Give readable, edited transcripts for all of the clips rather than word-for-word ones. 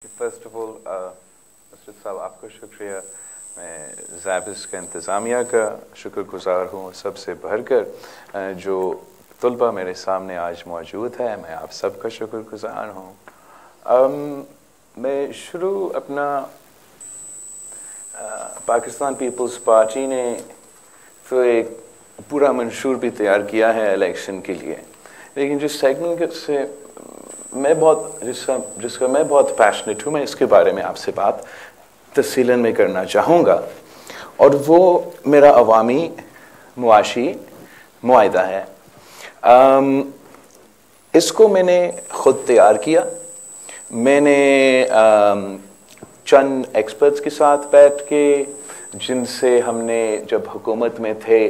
First of all मस्जिद साहब आपका शुक्रिया। मैं ज़ाबिस का इंतज़ामिया का शुक्रगुज़ार हूँ सबसे बढ़कर जो तलबा मेरे सामने आज मौजूद है, मैं आप सबका शुक्रगुज़ार हूँ। मैं शुरू अपना पाकिस्तान पीपल्स पार्टी ने तो एक पूरा मंशूर भी तैयार किया है इलेक्शन के लिए, लेकिन जिस सेगमेंट से मैं बहुत जिसका मैं बहुत पैशनेट हूँ, मैं इसके बारे में आपसे बात तफसीलन में करना चाहूँगा, और वो मेरा अवामी मुआशी मुआहिदा है। इसको मैंने ख़ुद तैयार किया। मैंने चंद एक्सपर्ट्स के साथ बैठ के, जिनसे हमने जब हुकूमत में थे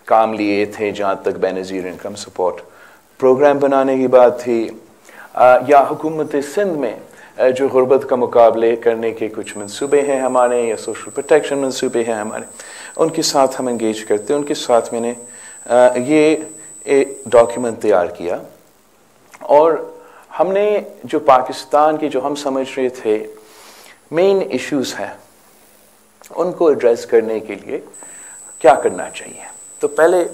काम लिए थे, जहाँ तक बेनज़ीर इनकम सपोर्ट प्रोग्राम बनाने की बात थी, या हुकूमत सिंध में जो गुर्बत का मुकाबले करने के कुछ मंसूबे हैं हमारे, या सोशल प्रोटेक्शन मंसूबे हैं हमारे, उनके साथ हम इंगेज करते हैं। उनके साथ मैंने ये एक डॉक्यूमेंट तैयार किया, और हमने जो पाकिस्तान की जो हम समझ रहे थे मेन इश्यूज़ हैं, उनको एड्रेस करने के लिए क्या करना चाहिए। तो पहले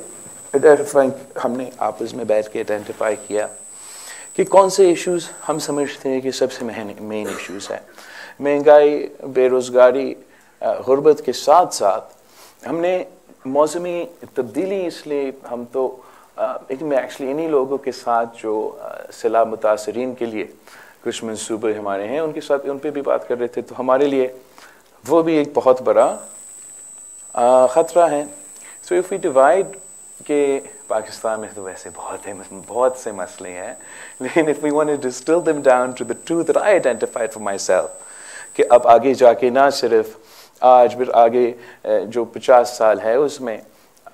हमने आपस में बैठ के आइडेंटिफाई किया कि कौन से इश्यूज़ हम समझते हैं कि सबसे मेन इश्यूज़ हैं। महंगाई, बेरोज़गारी, गुर्बत के साथ साथ हमने मौसमी तब्दीली, इसलिए हम तो एक्चुअली इन्हीं लोगों के साथ जो सैलाब मुतासरीन के लिए कुछ मंसूबे हमारे हैं, उनके साथ उन पर भी बात कर रहे थे। तो हमारे लिए वो भी एक बहुत बड़ा ख़तरा है। सो इफ़ वी डिवाइड कि पाकिस्तान में तो वैसे बहुत से मसले हैं, लेकिन if we want to distil them down to the truth that I identified for myself, कि अब आगे जाके ना सिर्फ आज फिर आगे जो 50 साल है उसमें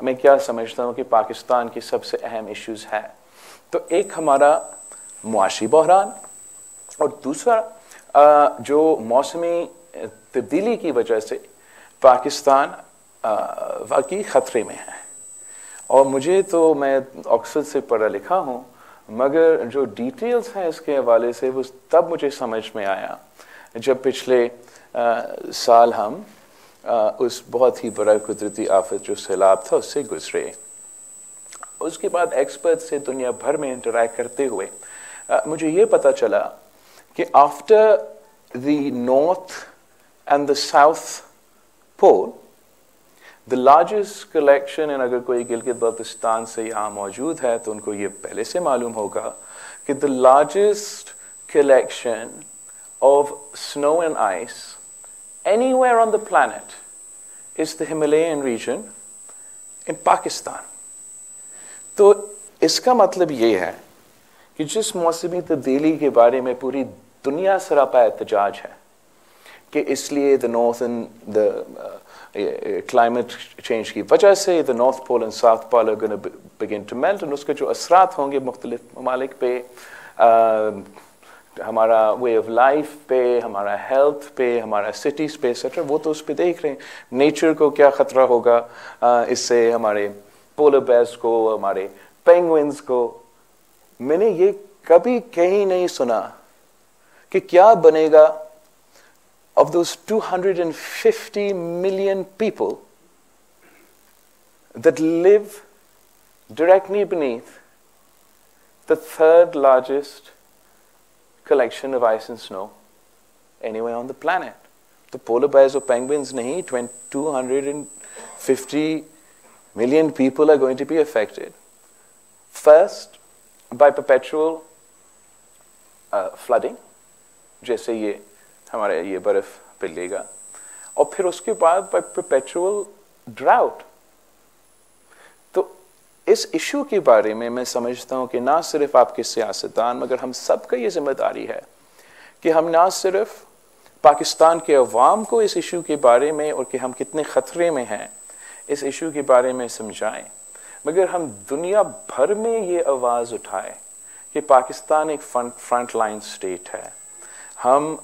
मैं क्या समझता हूँ कि पाकिस्तान की सबसे अहम इश्यूज़ हैं। तो एक हमारा मुआशी बहरान, और दूसरा जो मौसमी तब्दीली की वजह से पाकिस्तान वाकई ख़तरे में है। और मुझे तो, मैं ऑक्सफोर्ड से पढ़ा लिखा हूँ, मगर जो डिटेल्स हैं इसके हवाले से वो तब मुझे समझ में आया जब पिछले साल हम उस बहुत ही बड़ा कुदरती आफत जो सैलाब था उससे गुजरे। उसके बाद एक्सपर्ट से दुनिया भर में इंटरैक्ट करते हुए मुझे ये पता चला कि after the North and the South Pole, the largest collection, and अगर कोई गिलगित बल्तिस्तान से यहाँ मौजूद है तो उनको ये पहले से मालूम होगा कि the largest collection of snow and ice anywhere on the planet is the Himalayan region in Pakistan. तो इसका मतलब ये है कि जिस मौसमी तब्दीली के बारे में पूरी दुनिया सरापा एहतजाज है कि इसलिए the North and the climate change की वजह से the North Pole and South Pole are gonna begin to melt, और उसके जो असरात होंगे मुख्तलिफ ममालिक पे, हमारा वे ऑफ लाइफ पे, हमारा हेल्थ पे, हमारा सिटीज़ पे एक्सेट्रा, वो तो उस पर देख रहे हैं। नेचर को क्या ख़तरा होगा इससे, हमारे पोलर बेयर्स को, हमारे पेंगुइन्स को। मैंने ये कभी कहीं नहीं सुना कि क्या बनेगा of those 250 million people that live directly beneath the third largest collection of ice and snow anywhere on the planet. The polar bears or penguins nahi, 250 million people are going to be affected. First, by perpetual flooding, जैसे ये हमारे ये बर्फ पिघलेगा, और फिर उसके बाद bye perpetual drought. तो इस इशू के बारे में मैं समझता हूँ कि ना सिर्फ आपके सियासतदान, मगर हम सब का ये जिम्मेदारी है कि हम ना सिर्फ पाकिस्तान के अवाम को इस इशू के बारे में, और कि हम कितने ख़तरे में हैं, इस इशू के बारे में समझाएं, मगर हम दुनिया भर में ये आवाज़ उठाएं कि पाकिस्तान एक फ्रंट लाइन स्टेट है। हम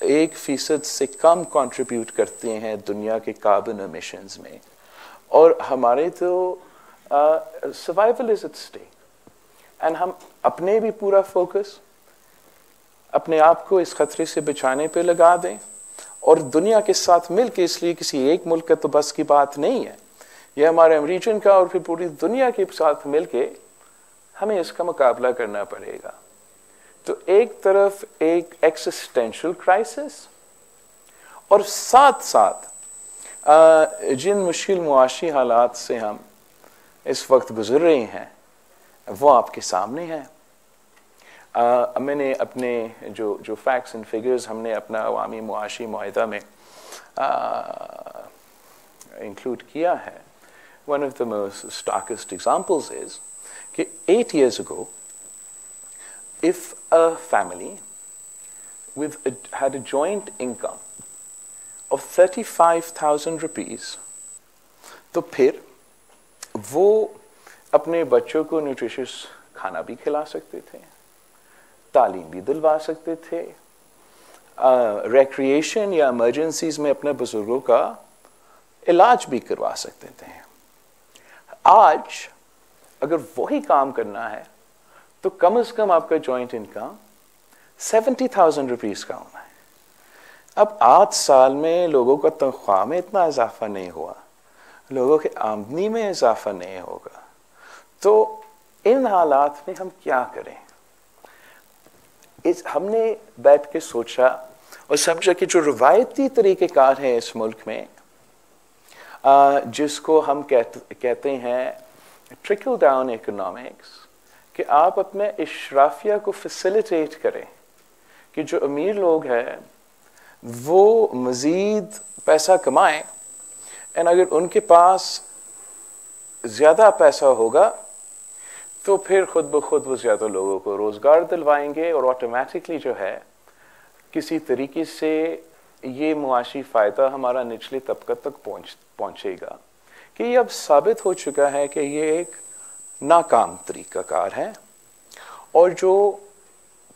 1% से कम कंट्रीब्यूट करते हैं दुनिया के कार्बन एमिशंस में, और हमारे तो survival is at stake, and हम अपने भी पूरा फोकस अपने आप को इस खतरे से बचाने पे लगा दें और दुनिया के साथ मिलकर, इसलिए किसी एक मुल्क का तो बस की बात नहीं है, यह हमारे रीजन का और फिर पूरी दुनिया के साथ मिलके हमें इसका मुकाबला करना पड़ेगा। तो एक तरफ एक एक्सिस्टेंशियल क्राइसिस और साथ साथ जिन मुश्किल मुआशी हालात से हम इस वक्त गुजर रहे हैं वो आपके सामने है। मैंने अपने जो फैक्ट्स एंड फिगर्स हमने अपना अवामी मुआशी मुआहिदा में इंक्लूड किया है, one of the most starkest examples is कि 8 years ago if a family had a joint income of 35,000 rupees, तो फिर वो अपने बच्चों को न्यूट्रिशियस खाना भी खिला सकते थे, तालीम भी दिलवा सकते थे, रिक्रिएशन या इमरजेंसीज में अपने बुजुर्गों का इलाज भी करवा सकते थे। आज अगर वही काम करना है तो कम से कम आपका जॉइंट इनकम 70,000 रुपीज का होना है। अब 8 साल में लोगों का तनख्वाह में इतना इजाफा नहीं हुआ, लोगों की आमदनी में इजाफा नहीं होगा, तो इन हालात में हम क्या करें? हमने बैठ के सोचा और समझा कि जो रवायती तरीक़ेकार है इस मुल्क में, जिसको हम कहते हैं ट्रिकल डाउन इकोनॉमिक्स, कि आप अपने इशराफिया को फैसिलिटेट करें कि जो अमीर लोग हैं वो मज़ीद पैसा कमाएं, और अगर उनके पास ज़्यादा पैसा होगा तो फिर खुद ब खुद वो ज़्यादा लोगों को रोज़गार दिलवाएंगे और ऑटोमेटिकली जो है किसी तरीके से ये मुआशी फ़ायदा हमारा निचले तबका तक पहुँचेगा। कि ये अब साबित हो चुका है कि ये एक नाकाम तरीक़ाकार है, और जो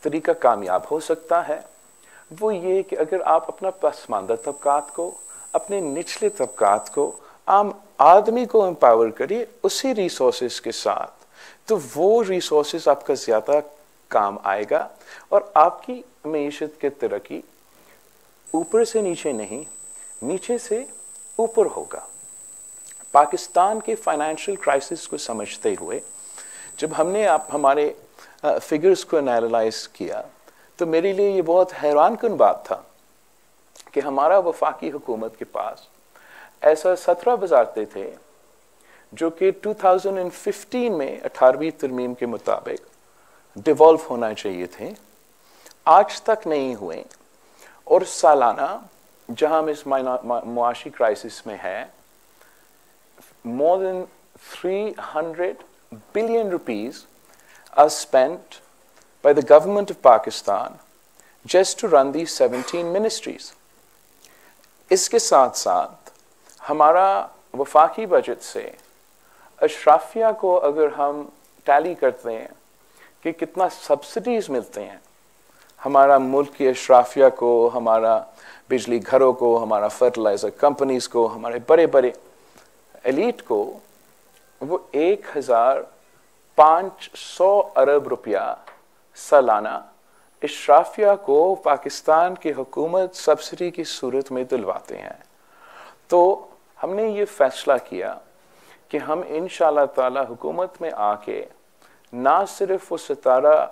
तरीका कामयाब हो सकता है वो ये कि अगर आप अपना पसमानदा तबकात को, अपने निचले तबकात को, आम आदमी को एम्पावर करिए उसी रिसोर्सेज के साथ, तो वो रिसोर्सेज आपका ज़्यादा काम आएगा और आपकी मईशत की तरक्की ऊपर से नीचे नहीं, नीचे से ऊपर होगा। पाकिस्तान के फाइनेंशियल क्राइसिस को समझते हुए जब हमने हमारे फिगर्स को एनालाइज किया, तो मेरे लिए ये बहुत हैरानकुन बात था कि हमारा वफाकी हुकूमत के पास ऐसा 17 वजारतें थे जो कि 2015 में 18वीं तरमीम के मुताबिक डिवॉल्व होना चाहिए थे, आज तक नहीं हुए। और सालाना जहां हम इस मुआशी क्राइसिस में है, more than 300 billion rupees are spent by the government of Pakistan just to run these 17 ministries. इसके साथ साथ हमारा वफाकी बजट से अशराफिया को अगर हम टैली करते हैं कि कितना सब्सिडीज मिलते हैं, हमारा मुल्क की अशराफिया को, हमारा बिजली घरों को, हमारा फर्टिलाइजर कंपनीज को, हमारे बड़े बड़े एलीट को, वो 1,500 अरब रुपया सालाना इशराफिया को पाकिस्तान की हुकूमत सब्सिडी की सूरत में दिलवाते हैं। तो हमने ये फैसला किया कि हम इंशाअल्लाह ताला हुकूमत में आके ना सिर्फ वो 17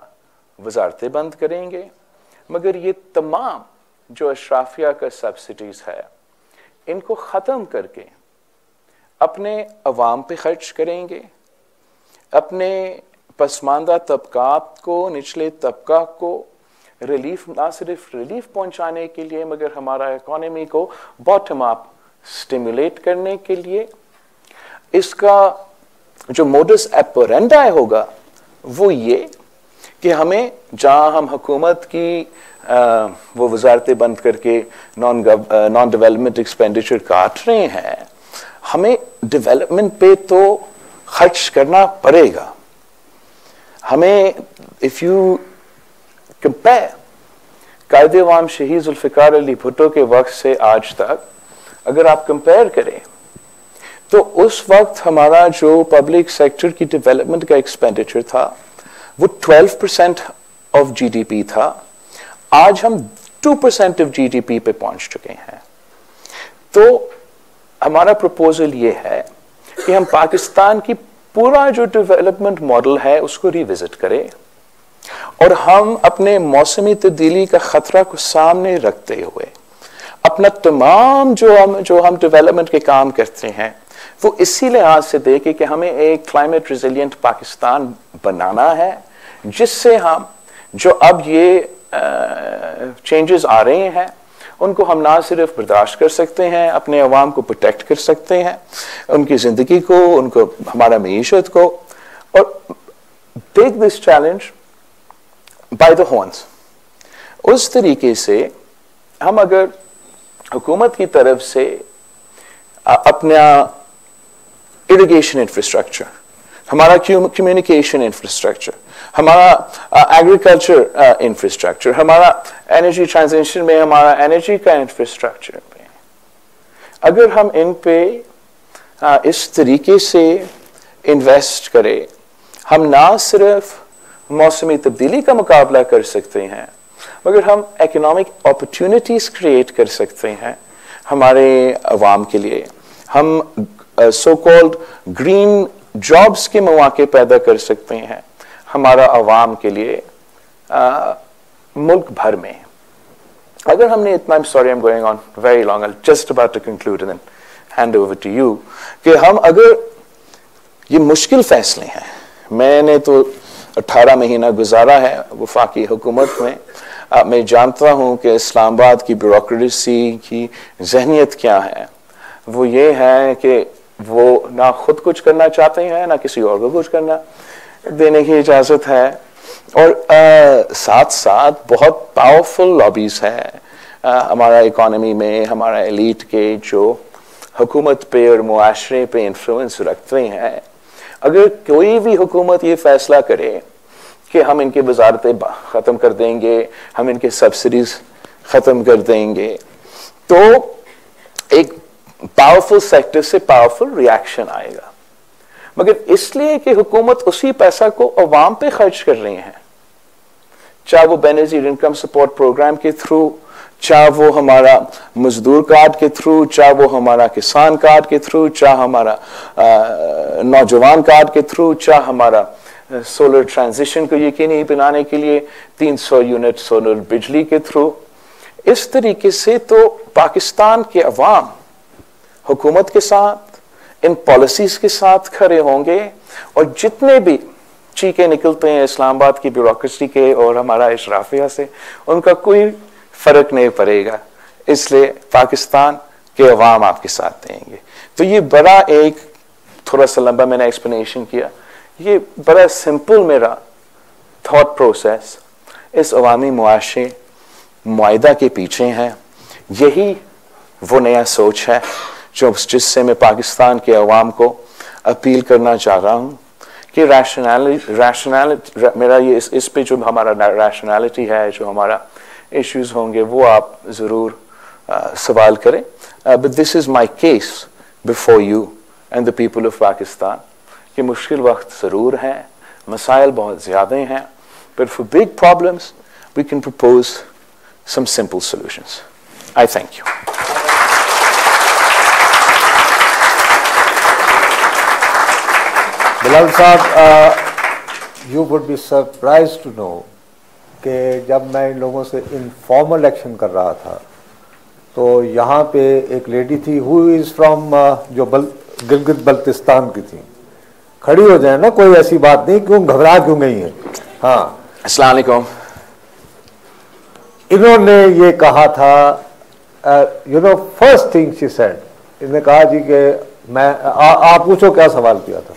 वजारतें बंद करेंगे, मगर ये तमाम जो अशराफिया का सब्सिडीज है इनको ख़त्म करके अपने अवाम पे खर्च करेंगे, अपने पसमानदा तबकात को, निचले तबका को रिलीफ, ना सिर्फ रिलीफ पहुंचाने के लिए मगर हमारा इकोनॉमी को बॉटम अप स्टिमुलेट करने के लिए। इसका जो मोडस ऑपरेंडी होगा वो ये कि हमें जहां हम हुकूमत की वो वजारतें बंद करके नॉन डेवलपमेंट एक्सपेंडिचर काट रहे हैं, हमें डेवलपमेंट पे तो खर्च करना पड़ेगा। हमें इफ यू कंपेयर कायदे-ए-आम शहीद जुल्फ़िकार अली भुट्टो के वक्त से आज तक अगर आप कंपेयर करें तो उस वक्त हमारा जो पब्लिक सेक्टर की डेवलपमेंट का एक्सपेंडिचर था वो 12% ऑफ जीडीपी था। आज हम 2% ऑफ जीडीपी पे पहुंच चुके हैं। तो हमारा प्रपोजल ये है कि हम पाकिस्तान की पूरा जो डेवलपमेंट मॉडल है उसको रिविजिट करें और हम अपने मौसमी तब्दीली का खतरा को सामने रखते हुए अपना तमाम जो हम डेवलपमेंट के काम करते हैं वो इसी लिहाज से देखें कि हमें एक क्लाइमेट रिजिलियंट पाकिस्तान बनाना है, जिससे हम जो अब ये चेंजेस आ रहे हैं उनको हम ना सिर्फ बर्दाश्त कर सकते हैं, अपने अवाम को प्रोटेक्ट कर सकते हैं, उनकी ज़िंदगी को, उनको, हमारा मईशत को, और take this challenge by the horns. उस तरीके से हम अगर हुकूमत की तरफ से अपना इरिगेशन इंफ्रास्ट्रक्चर, हमारा कम्युनिकेशन इंफ्रास्ट्रक्चर, हमारा एग्रीकल्चर इंफ्रास्ट्रक्चर, हमारा एनर्जी ट्रांजिशन में हमारा एनर्जी का इंफ्रास्ट्रक्चर पे, अगर हम इन पे इस तरीके से इन्वेस्ट करें, हम ना सिर्फ मौसमी तब्दीली का मुकाबला कर सकते हैं मगर हम इकोनॉमिक अपॉर्चुनिटीज क्रिएट कर सकते हैं हमारे अवाम के लिए। हम सो कॉल्ड ग्रीन जॉब्स के मौके पैदा कर सकते हैं हमारा अवाम के लिए मुल्क भर में। अगर हमने इतना, I'm sorry I'm going on very long, I'm just about to conclude and then hand over to you, कि हम अगर ये मुश्किल फैसले हैं, मैंने तो 18 महीना गुजारा है वफाकी हुकूमत में, मैं जानता हूं कि इस्लामाबाद की ब्यूरोक्रेसी की जहनियत क्या है। वो ये है कि वो ना खुद कुछ करना चाहते हैं ना किसी और को कुछ करना देने की इजाज़त है, और साथ साथ बहुत पावरफुल लॉबीज है हमारा इकोनॉमी में, हमारा एलीट के जो हुकूमत पे और मुआशरे पे इन्फ्लुएंस रखते हैं। अगर कोई भी हुकूमत ये फैसला करे कि हम इनके वजारतें ख़त्म कर देंगे, हम इनके सब्सिडीज ख़त्म कर देंगे, तो एक पावरफुल सेक्टर से पावरफुल रिएक्शन आएगा। मगर इसलिए कि हुकूमत उसी पैसा को अवाम पे खर्च कर रही है, चाहे वो बेनजीर इनकम सपोर्ट प्रोग्राम के थ्रू, चाहे वो हमारा मजदूर कार्ड के थ्रू, चाहे वो हमारा किसान कार्ड के थ्रू, चाहे हमारा नौजवान कार्ड के थ्रू, चाहे हमारा सोलर ट्रांजिशन को यकीनी बनाने के लिए 300 यूनिट सोलर बिजली के थ्रू। इस तरीके से तो पाकिस्तान के अवाम हुकूमत के साथ, इन पॉलिसीज के साथ खड़े होंगे, और जितने भी चीखे निकलते हैं इस्लामाबाद की ब्यूरोक्रेसी के और हमारा इशराफिया से, उनका कोई फर्क नहीं पड़ेगा। इसलिए पाकिस्तान के अवाम आपके साथ देंगे। तो ये बड़ा एक थोड़ा सा लंबा मैंने एक्सप्लेनेशन किया, ये बड़ा सिंपल मेरा थॉट प्रोसेस इस अवामी मुआशरे मुआहिदा के पीछे है। यही वो नया सोच है जिससे मैं पाकिस्तान के अवाम को अपील करना चाह रहा हूँ कि रैशनैलिटी मेरा ये इस पे जो हमारा रैशनैलिटी है, जो हमारा इश्यूज होंगे वो आप ज़रूर सवाल करें। But this is my case before you and the people of Pakistan कि मुश्किल वक्त ज़रूर हैं, मसाइल बहुत ज़्यादा हैं, but for big problems we can propose some simple solutions. I thank you. Bilal Sahab, you would be surprise to know कि जब मैं इन लोगों से इनफॉर्मल एक्शन कर रहा था तो यहाँ पे एक लेडी थी हु इज़ फ्रॉम जो गिलगित बल्तिस्तान की थी। खड़ी हो जाए ना, कोई ऐसी बात नहीं, क्यों घबरा क्यों गई है। हाँ, अस्सलाम वालेकुम। इन्होंने ये कहा था, you know first thing she said, इन्होंने कहा जी कि मैं आप पूछो क्या सवाल किया था।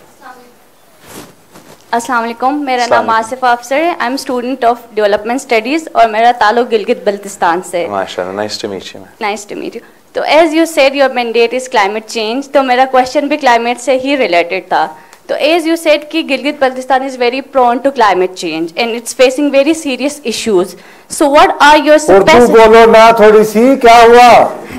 अस्सलाम वालेकुम, मेरा नाम आसिफ अफसर है। I am student of development studies और मेरा ताल्लुक गिलगित बल्तिस्तान से। माशाल्लाह, nice to meet you. Nice to meet you. तो as you said your mandate is climate change, तो मेरा क्वेश्चन भी क्लाइमेट से ही रिलेटेड था। तो एज यू सेड कि Gilgit Baltistan is very prone to climate change and it's facing very serious issues. So what are your specific, बोलो ना थोड़ी सी, क्या हुआ?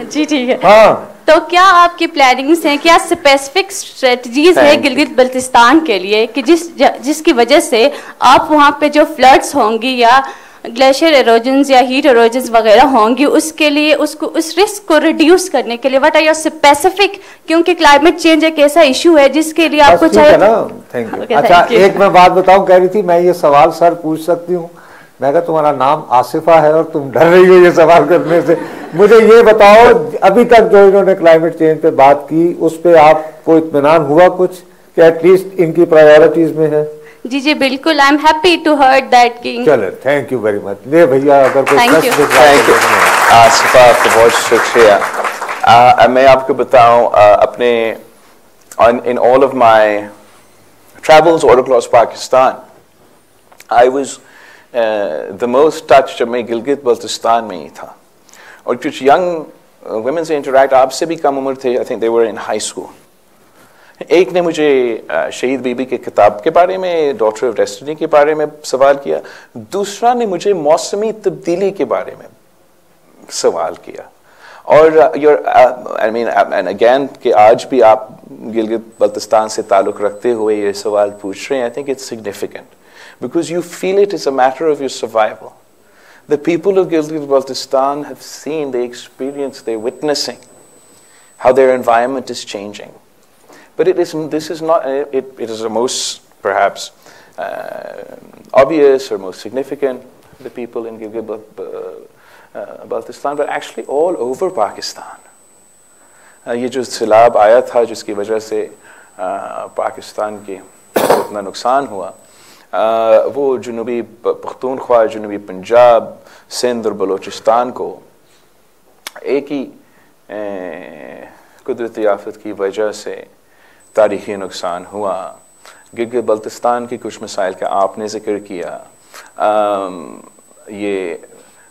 जी ठीक है। हाँ, तो क्या आपकी प्लानिंग्स हैं, क्या स्पेसिफिक स्ट्रेटजीज है गिलगित बल्तिस्तान के लिए कि जिसकी वजह से आप वहाँ पे जो फ्लड्स होंगी या ग्लेशियर एरोजन्स या हीट एरोजन्स वगैरह होंगी, उसके लिए उसको उस रिस्क को रिड्यूस करने के लिए व्हाट आर योर स्पेसिफिक, क्योंकि क्लाइमेट चेंज एक ऐसा इशू है जिसके लिए आपको चाहिए ना। Thank you. अच्छा, एक मैं बात बताऊं, कह रही थी मैं ये सवाल सर पूछ सकती हूँ? मैं कहा तुम्हारा नाम आसिफा है और तुम डर रही हो ये सवाल करने से। मुझे ये बताओ, अभी तक जो इन्होंने क्लाइमेट चेंज पे बात की उस पे आपको इत्मीनान हुआ कुछ कि एटलीस्ट इनकी प्रायोरिटीज में है? जी जी बिल्कुल, I am happy to heard that कि चलो थैंक यू वेरी मच। ले भैया, अगर कोई थैंक यू। आसिफा, आपको बहुत शुक्रिया। मैं आपको बताऊं, अपने in all of my travels all across Pakistan, I was the most touched जब मैं गिलगित बल्तिस्तान में ही था, और कुछ यंग women से interact, आपसे भी कम उम्र थे, I think they were in high school। एक ने मुझे शहीद बीबी के किताब के बारे में, डॉटर ऑफ डेस्टिनी के बारे में सवाल किया, दूसरा ने मुझे मौसमी तब्दीली के बारे में सवाल किया। और आई मीन एंड अगेन कि आज भी आप गिलगित बल्तिस्तान से ताल्लुक़ रखते हुए ये सवाल पूछ रहे हैं, I think it's significant because you feel it is a matter of your survival. The people of Gilgit Baltistan have seen, they experience, they witnessing how their environment is changing. But this is not, it is the most perhaps obvious or most significant, the people in Gilgit Baltistan, but actually all over Pakistan. ये जो सैलाब आया था जिसकी वजह से पाकिस्तान के इतना नुकसान हुआ, वो जुनूबी पख्तूनख्वा, जुनूबी पंजाब, सिंध और बलूचिस्तान को एक ही कुदरती आफत की वजह से तारीख़ी नुकसान हुआ। गिलगित बल्तिस्तान की कुछ मसाइल का आपने ज़िक्र किया। ये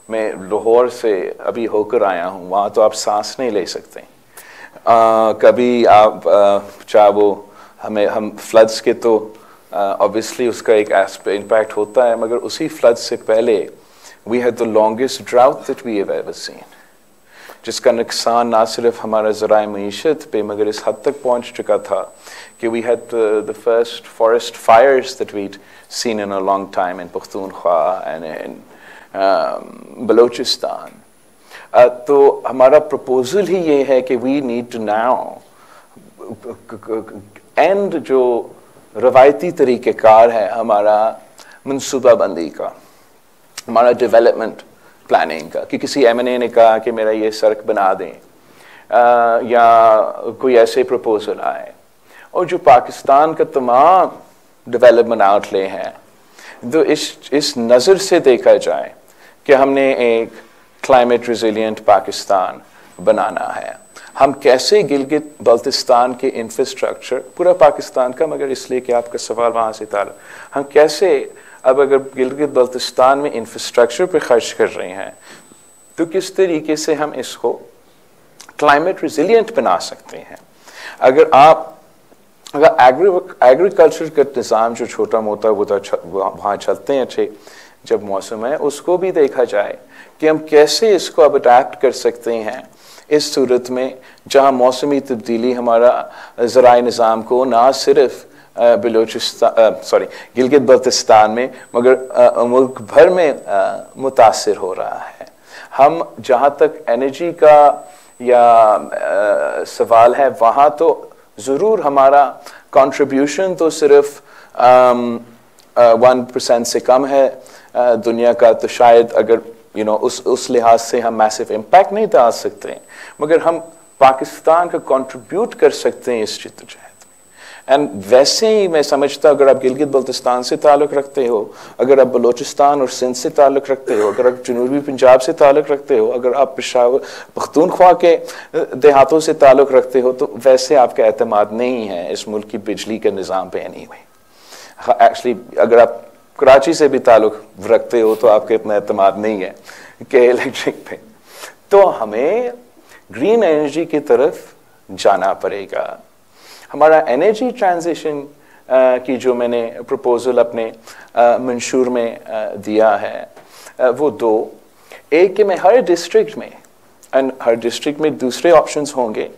मैं लाहौर से अभी होकर आया हूँ, वहाँ तो आप सांस नहीं ले सकते। कभी आप चाहो हम फ्लड्स के तो ऑब्वियसली उसका एक इम्पैक्ट होता है, मगर उसी फ्लड से पहले we had the longest drought that we have ever seen, जिसका नुकसान ना सिर्फ हमारा ज़राए मईशत पे मगर इस हद तक पहुँच चुका था कि we had the first forest fires that we'd seen in a long time in Pakhtunkhwa and in Balochistan. तो हमारा प्रपोजल ही ये है कि we need to now and जो रवायती तरीक़ेकार है हमारा मनसूबाबंदी का, हमारा डेवलपमेंट प्लानिंग का, कि किसी MNA ने कहा कि मेरा ये सड़क बना दें या कोई ऐसे प्रपोजल आए, और जो पाकिस्तान का तमाम डेवलपमेंट आउटले हैं तो इस नज़र से देखा जाए कि हमने एक क्लाइमेट रिजिलियंट पाकिस्तान बनाना है। हम कैसे गिलगित बल्तिस्तान के इंफ्रास्ट्रक्चर, पूरा पाकिस्तान का मगर इसलिए कि आपका सवाल वहाँ से था, हम कैसे अब अगर गिलगित बल्तिस्तान में इंफ्रास्ट्रक्चर पे खर्च कर रहे हैं तो किस तरीके से हम इसको क्लाइमेट रिजिलियंट बना सकते हैं। अगर एग्रीकल्चर का निज़ाम जो छोटा मोटा वहाँ चलते हैं अच्छे जब मौसम है, उसको भी देखा जाए कि हम कैसे इसको अब अडेप्ट कर सकते हैं इस सूरत में जहाँ मौसमी तब्दीली हमारा ज़राए निज़ाम को ना सिर्फ गिलगित बल्तिस्तान में मगर मुल्क भर में मुतासिर हो रहा है। हम जहाँ तक एनर्जी का या सवाल है वहाँ तो ज़रूर हमारा कंट्रीब्यूशन तो सिर्फ 1% से कम है दुनिया का, तो शायद अगर उस लिहाज से हम मैसिव इम्पैक्ट नहीं डाल सकते, मगर हम पाकिस्तान का कंट्रीब्यूट कर सकते हैं इस जद्दोजहद में। एंड वैसे ही मैं समझता अगर आप गिलगित बल्तिस्तान से ताल्लुक़ रखते हो, अगर आप बलूचिस्तान और सिंध से ताल्लुक़ रखते हो, अगर आप जनूबी पंजाब से ताल्लुक़ रखते हो, अगर आप पेशावर पख्तूनख्वा के देहातों से ताल्लुक़ रखते हो, तो वैसे आपका एतमाद नहीं है इस मुल्क की बिजली के निज़ाम पे एनीवे। एक्चुअली अगर आप कराची से भी ताल्लुक़ रखते हो तो आपका इतना एतमाद नहीं है कि इलेक्ट्रिक पे, तो हमें ग्रीन एनर्जी की तरफ जाना पड़ेगा। हमारा एनर्जी ट्रांजिशन की जो मैंने प्रपोजल अपने मंशूर में दिया है वो दो, एक कि मैं हर डिस्ट्रिक्ट में, एंड हर डिस्ट्रिक्ट में दूसरे ऑप्शंस होंगे,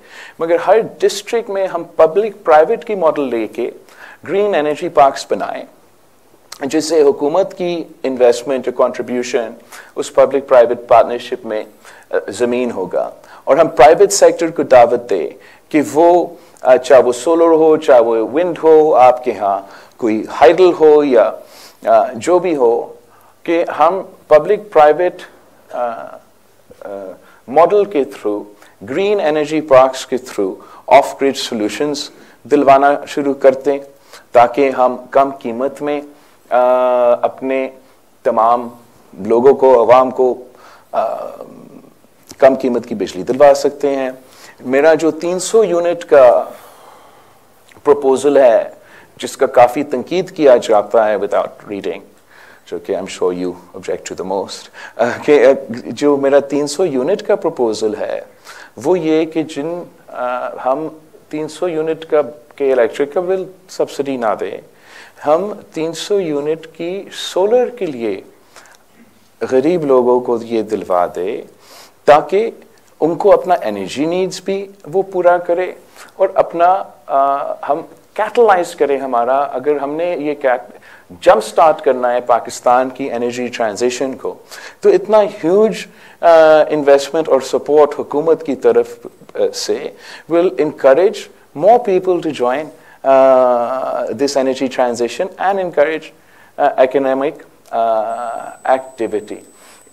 मगर हर डिस्ट्रिक्ट में हम पब्लिक प्राइवेट की मॉडल लेके ग्रीन एनर्जी पार्क्स बनाएं जिससे हुकूमत की इन्वेस्टमेंट कंट्रीब्यूशन उस पब्लिक प्राइवेट पार्टनरशिप में ज़मीन होगा, और हम प्राइवेट सेक्टर को दावत दें कि वो चाहे वो सोलर हो, चाहे वो विंड हो, आपके यहाँ कोई हाइडल हो या जो भी हो, कि हम पब्लिक प्राइवेट मॉडल के थ्रू, ग्रीन एनर्जी पार्क्स के थ्रू ऑफ ग्रिड सॉल्यूशंस दिलवाना शुरू करते, ताकि हम कम कीमत में अपने तमाम लोगों को, अवाम को कम कीमत की बिजली दिलवा सकते हैं। मेरा जो 300 यूनिट का प्रपोजल है, जिसका काफ़ी तनकीद किया जाता है विदाउट रीडिंग, जो कि I am sure you object to the most, कि जो मेरा 300 यूनिट का प्रपोजल है वो ये कि हम 300 यूनिट के इलेक्ट्रिक का बिल सब्सिडी ना दें, हम 300 यूनिट की सोलर के लिए गरीब लोगों को ये दिलवा दे, ताकि उनको अपना एनर्जी नीड्स भी वो पूरा करे, और अपना हम कैटलाइज करें हमारा, अगर हमने ये जंप स्टार्ट करना है पाकिस्तान की एनर्जी ट्रांजिशन को, तो इतना ह्यूज इन्वेस्टमेंट और सपोर्ट हुकूमत की तरफ से will encourage more people to join this energy transition and encourage economic activity.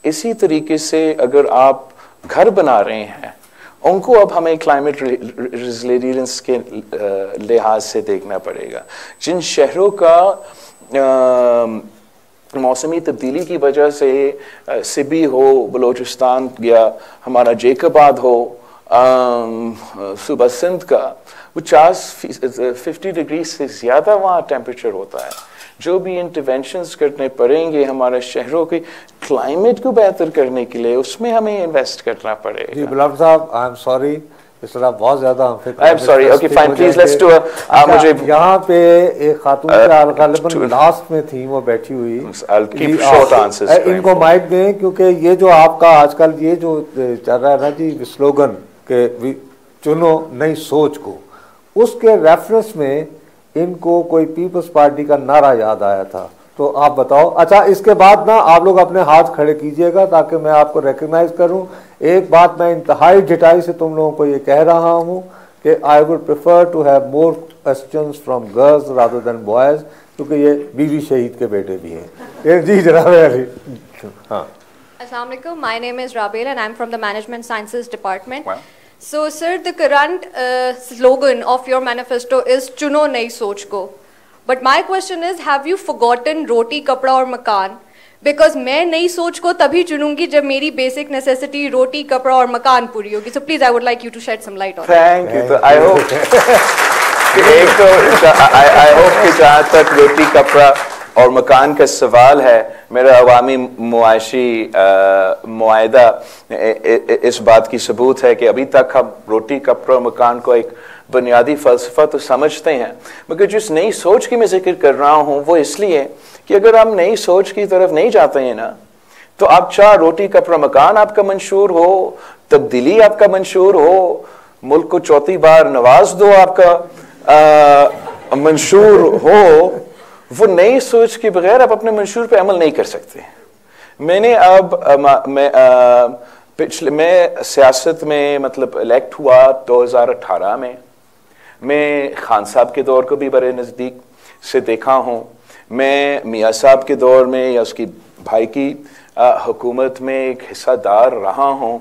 इसी तरीके से अगर आप घर बना रहे हैं, उनको अब हमें क्लाइमेट रेजिलियंस के लिहाज से देखना पड़ेगा। जिन शहरों का मौसमी तब्दीली की वजह से सिबी हो, बलोचिस्तान या हमारा जेकबाद हो, सुबह सिंध का, वो 50 डिग्री से ज़्यादा वहाँ टेम्परेचर होता है। जो भी इंटरवेंशंस करने पड़ेंगे हमारे शहरों के क्लाइमेट को बेहतर करने के लिए, उसमें हमें इन्वेस्ट करना पड़ेगा। जी बिलावल साहब, आई एम सॉरी, इस तरह बहुत ज़्यादा I am sorry, okay fine, please let's do मुझे यहाँ पे एक खातून गालिबन लास्ट में थी, वो बैठी हुई, इनको माइक दें, क्योंकि ये जो आपका आजकल ये जो चल रहा है ना जी स्लोगन के चुनो नई सोच को, उसके रेफरेंस में इनको कोई पीपल्स पार्टी का नारा याद आया था, तो आप बताओ। अच्छा, इसके बाद ना आप लोग अपने हाथ खड़े कीजिएगा ताकि मैं आपको रिकग्नाइज करूं। एक बात मैं इंतहाई डिटाई से तुम लोगों को ये कह रहा हूं कि I would prefer to have more questions from girls rather than boys, क्योंकि ये बीवी शहीद के बेटे भी हैं। जी जनाब अली। हाँ, अस्सलाम वालेकुम, my name is Rabel and I am from the management sciences department. So, sir, the current slogan of your manifesto is "Chuno Nayi Soch Ko." But my question is, have you forgotten roti, kapda और मकान? Because मैं नई सोच को तभी चुनूंगी जब मेरी basic necessity रोटी, कपड़ा और मकान पूरी होगी. So please, I would like you to shed some light on it. Thank you. तो I hope I hope कि जहाँ तक रोटी, कपड़ा और मकान का सवाल है, मेरा अवामी मुआशी मुआहदा इस बात की सबूत है कि अभी तक हम रोटी, कपड़ा और मकान को एक बुनियादी फ़लसफ़ा तो समझते हैं, मगर जिस नई सोच की मैं जिक्र कर रहा हूँ वो इसलिए कि अगर हम नई सोच की तरफ नहीं जाते हैं ना, तो आप चाहे रोटी, कपड़ा, मकान आपका मंशूर हो, तब्दीली आपका मंशूर हो, मुल्क को चौथी बार नवाज दो आपका मंशूर हो, वो नई सोच के बगैर आप अपने मंशूर पे अमल नहीं कर सकते। मैंने अब मैं सियासत में मतलब इलेक्ट हुआ 2018 में। मैं खान साहब के दौर को भी बड़े नज़दीक से देखा हूँ। मैं मियाँ साहब के दौर में या उसकी भाई की हुकूमत में एक हिस्सादार रहा हूँ।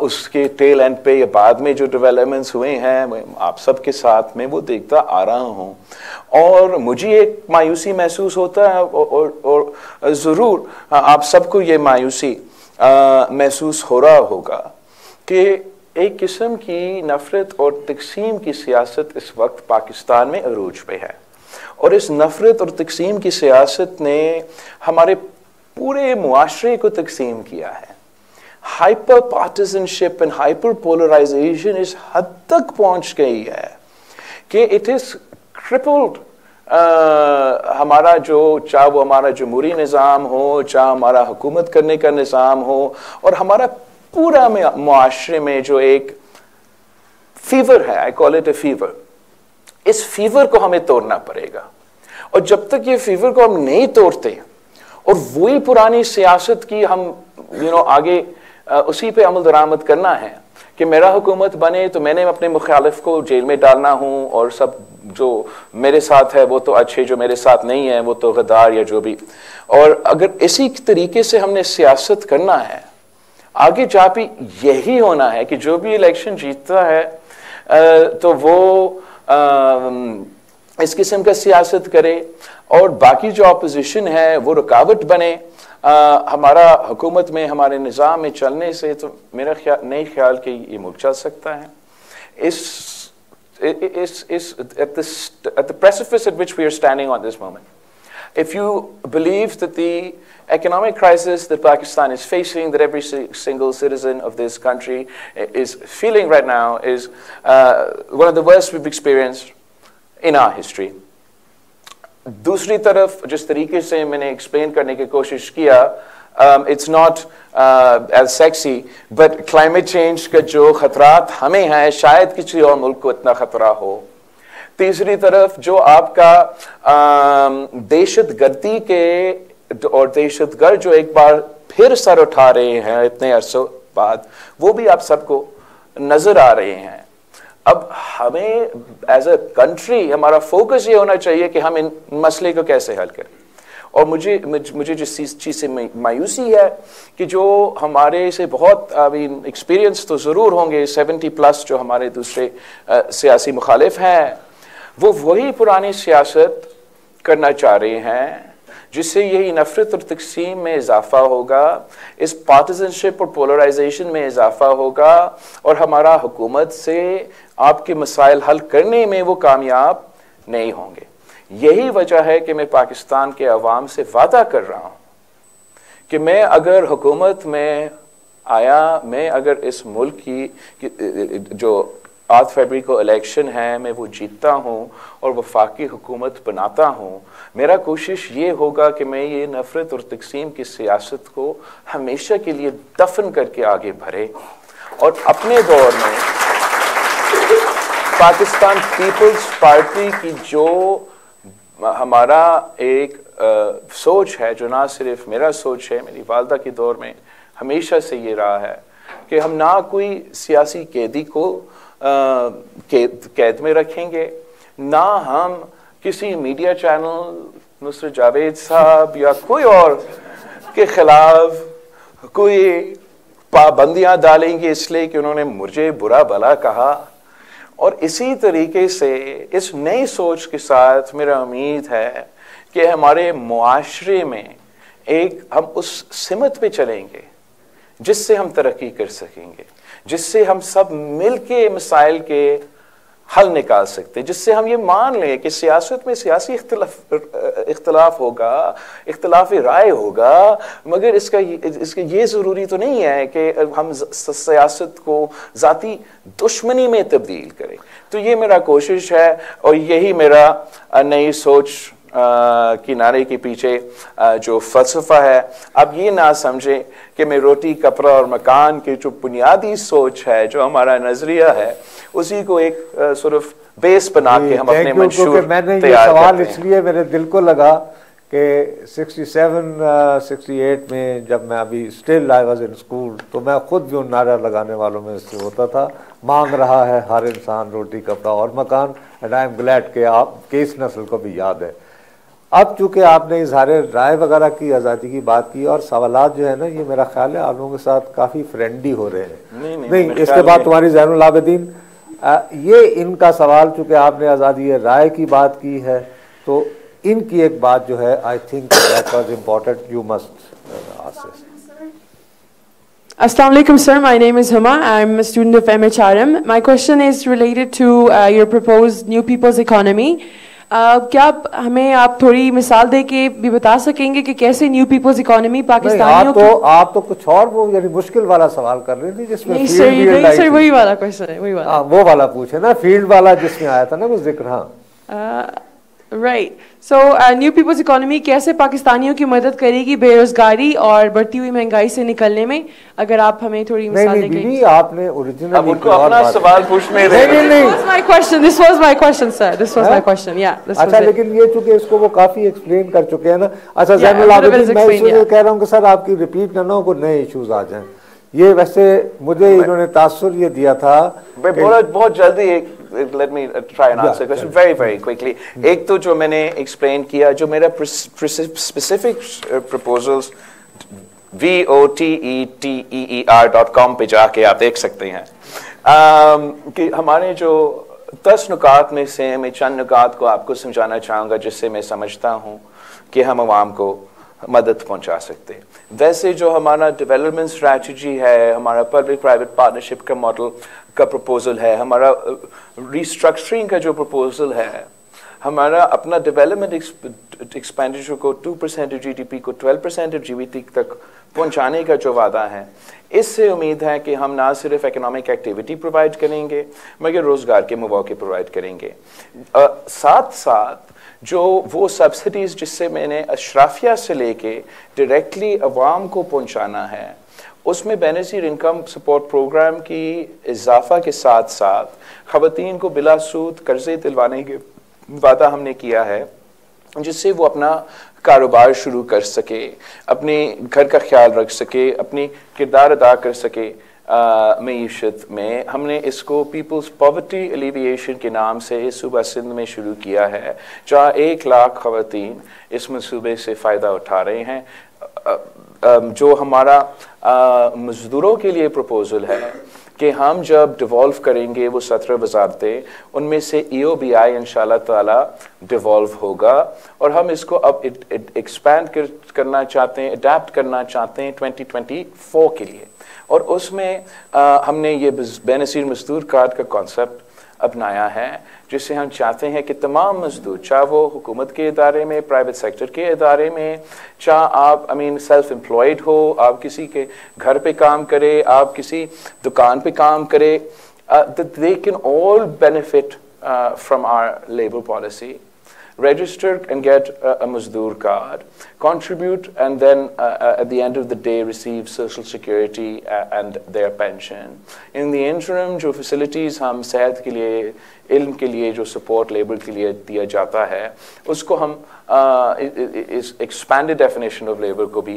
उसके टेल एंड पे या बाद में जो डेवलपमेंट्स हुए हैं मैं आप सबके साथ में वो देखता आ रहा हूँ, और मुझे एक मायूसी महसूस होता है और ज़रूर आप सबको ये मायूसी महसूस हो रहा होगा कि एक किस्म की नफ़रत और तक़सीम की सियासत इस वक्त पाकिस्तान में अरूज पे है, और इस नफ़रत और तक़सीम की सियासत ने हमारे पूरे मुआशरे को तक़सीम किया है। हाइपर पार्टिजनशिप एंड हाइपर पोलराइजेशन इस हद तक पहुंच गई है कि इट इज क्रिपल्ड हमारा जो, चाहे वो हमारा जमहूरी निज़ाम हो, चाहे हमारा हुकूमत करने का निज़ाम हो, और हमारा पूरा मुआशरे में जो एक फीवर है, I call it A fever, इस फीवर को हमें तोड़ना पड़ेगा। और जब तक ये फीवर को हम नहीं तोड़ते और वही पुरानी सियासत की हम आगे उसी पे अमल दरामद करना है कि मेरा हुकूमत बने तो मैंने अपने मुखालिफ को जेल में डालना हूं और सब जो मेरे साथ है वो तो अच्छे, जो मेरे साथ नहीं है वो तो गद्दार या जो भी। और अगर इसी तरीके से हमने सियासत करना है आगे जा भी यही होना है कि जो भी इलेक्शन जीतता है तो वो इस किस्म का सियासत करे और बाकी जो ऑपोजिशन है वो रुकावट बने हमारा हुकूमत में, हमारे निज़ाम में चलने से। तो मेरा नहीं ख्याल कि ये मुल्क चल सकता है। at the precipice at which we are standing on this moment, if you believe that the economic crisis that Pakistan is facing, that every single citizen of this country is feeling right now, is one of the worst we've experienced in our history. दूसरी तरफ जिस तरीके से मैंने explain करने की कोशिश किया, it's not as sexy, but climate change का जो खतरात हमें हैं शायद किसी और मुल्क को इतना खतरा हो। तीसरी तरफ जो आपका दहशतगर्दी के और दहशतगर्द जो एक बार फिर सर उठा रहे हैं इतने अरसों बाद, वो भी आप सबको नजर आ रहे हैं। अब हमें एज अ कंट्री हमारा फोकस ये होना चाहिए कि हम इन मसले को कैसे हल करें। और मुझे जिस चीज़ से मायूसी है कि जो हमारे से बहुत एक्सपीरियंस तो ज़रूर होंगे 70+ जो हमारे दूसरे सियासी मुखालिफ हैं, वो वही पुरानी सियासत करना चाह रहे हैं जिससे यही नफरत और तकसीम में इजाफा होगा, इस पार्टिजनशिप और पोलराइजेशन में इजाफा होगा और हमारा हुकूमत से आपके मसाइल हल करने में वो कामयाब नहीं होंगे। यही वजह है कि मैं पाकिस्तान के अवाम से वादा कर रहा हूँ कि मैं अगर हुकूमत में आया, मैं अगर इस मुल्क की जो 8 फरवरी को इलेक्शन है मैं वो जीतता हूँ और वफाकी हुकूमत बनाता हूँ, मेरा कोशिश ये होगा कि मैं ये नफरत और तकसीम की सियासत को हमेशा के लिए दफन करके आगे बढ़े और अपने दौर में पाकिस्तान पीपल्स पार्टी की जो हमारा एक सोच है, जो ना सिर्फ मेरा सोच है, मेरी वालदा के दौर में हमेशा से ये रहा है कि हम ना कोई सियासी कैदी को कैद में रखेंगे, ना हम किसी मीडिया चैनल नुसरत जावेद साहब या कोई और के खिलाफ कोई पाबंदियां डालेंगे इसलिए कि उन्होंने मुझे बुरा भला कहा। और इसी तरीके से इस नई सोच के साथ मेरा उम्मीद है कि हमारे मुआशरे में एक हम उस सिमत पे चलेंगे जिससे हम तरक्की कर सकेंगे, जिससे हम सब मिल के मसाइल के हल निकाल सकते हैं, जिससे हम ये मान लें कि सियासत में सियासी इख्तलाफ होगा, इख्तलाफ राय होगा, मगर इसका ये ज़रूरी तो नहीं है कि हम सियासत को ज़ाती दुश्मनी में तब्दील करें। तो ये मेरा कोशिश है और यही मेरा नई सोच की नारे के पीछे जो फलसफा है। अब ये ना समझे कि मैं रोटी कपड़ा और मकान की जो बुनियादी सोच है, जो हमारा नजरिया है, उसी को एक सिर्फ बेस बना के हम अपने मंशूर मैंने ये सवाल इसलिए मेरे दिल को लगा कि 67-68 में जब मैं अभी still I was in school तो मैं खुद भी उन नारा लगाने वालों में से होता था, मांग रहा है हर इंसान रोटी कपड़ा और मकान। एंड आई एम ग्लैड कि आपके इस नस्ल को भी याद है। अब चूंकि आपने इजहार राय वगैरह की आज़ादी की बात की और सवालात जो है ना, ये मेरा ख्याल है आप लोगों के साथ काफ़ी फ्रेंडली हो रहे हैं। नहीं इसके बाद तुम्हारी ज़ैनुल आबिदीन, ये इनका सवाल चूंकि आपने आज़ादी राय की बात की है तो इनकी एक बात जो है आई think that was important, you must ask. Assalamu alaikum, sir. My name is Huma. I'm a student of MHRM. My question is related to your proposed New People's Economy. क्या हमें आप थोड़ी मिसाल दे के भी बता सकेंगे कि कैसे न्यू पीपल्स इकोनॉमी पाकिस्तानियों आप तो कुछ और वो यानी मुश्किल वाला सवाल कर रही थी जिसमें नहीं सर वही वाला क्वेश्चन है, वही वाला वो वाला पूछे ना, फील्ड वाला जिसमें आया था ना वो जिक्र। हाँ right, so new peoples economy कैसे पाकिस्तानियों की मदद करेगी बेरोजगारी और बढ़ती हुई महंगाई से निकलने में? अगर आप हमें थोड़ी मिसाल दें। नहीं, आपने ओरिजिनल अब उनको अपना सवाल पूछने दें। नहीं। This was my question. This was my question, sir. This was my question. Yeah. This was अच्छा, it. लेकिन ये चूंकि इसको वो काफी एक्सप्लेन कर चुके हैं ना। अच्छा, Yeah, Zainul everybody Abidin, will मैं explain, इसलिए yeah. कह रहा हूँ कि सर आपकी रिपीट ना हो, नए इश्यूज आ जाएं। ये वैसे मुझे इन्होंने तासुर ये दिया था। बहुत जल्दी एक let me try and answer the question very quickly. एक तो जो मैंने explain किया, जो मेरा specific proposals voteter.com पे जाके आप देख सकते हैं कि हमारे जो 10 नुकात में से मैं चंद नुकात को आपको समझाना चाहूँगा जिससे मैं समझता हूँ कि हम आवाम को मदद पहुंचा सकते हैं। वैसे जो हमारा डेवलपमेंट स्ट्रैटेजी है, हमारा पब्लिक प्राइवेट पार्टनरशिप का मॉडल का प्रपोजल है, हमारा रिस्ट्रक्चरिंग का जो प्रपोजल है, हमारा अपना डेवलपमेंट एक्सपेंडिचर को 2% ऑफ जीडीपी को 12% ऑफ जीडीपी तक पहुंचाने का जो वादा है, इससे उम्मीद है कि हम ना सिर्फ इकोनॉमिक एक्टिविटी प्रोवाइड करेंगे मगर रोजगार के मौके प्रोवाइड करेंगे। साथ साथ जो वो सब्सिडीज जिससे मैंने अशराफिया से लेके डायरेक्टली अवाम को पहुंचाना है, उसमें बेनिफिशियरी इनकम सपोर्ट प्रोग्राम की इजाफा के साथ साथ खवातीन को बिला सूद कर्जे दिलवाने के वादा हमने किया है जिससे वो अपना कारोबार शुरू कर सके, अपने घर का ख्याल रख सके, अपनी किरदार अदा कर सके मईशत में। हमने इसको पीपल्स पॉवर्टी एलिविएशन के नाम से इस सूबा सिंध में शुरू किया है, जहाँ 1 लाख खवातीन इस मनसूबे से फ़ायदा उठा रहे हैं। जो हमारा मजदूरों के लिए प्रपोजल है कि हम जब डिवॉल्व करेंगे वो 17 वजारतें, उनमें से EOBI इंशाल्लाह ताला डिवॉल्व होगा और हम इसको अब एक्सपैंड करना चाहते हैं, अडेप्ट करना चाहते हैं 2024 के लिए। और उसमें हमने ये बेनसीर मजदूर कार्ड का कॉन्सेप्ट अपनाया है जिससे हम चाहते हैं कि तमाम मजदूर, चाहे वो हुकूमत के इदारे में, प्राइवेट सेक्टर के इदारे में, चाहे आप सेल्फ एम्प्लॉयड हो, आप किसी के घर पे काम करें, आप किसी दुकान पे काम करें, they can all benefit from our labor policy. Register and get a Mazdoor card, contribute, and then at the end of the day receive Social Security and their pension. In the interim, जो facilities हम सेहत के लिए, इल्म के लिए जो support labor के लिए दिया जाता है, उसको हम इस expanded definition of labor को भी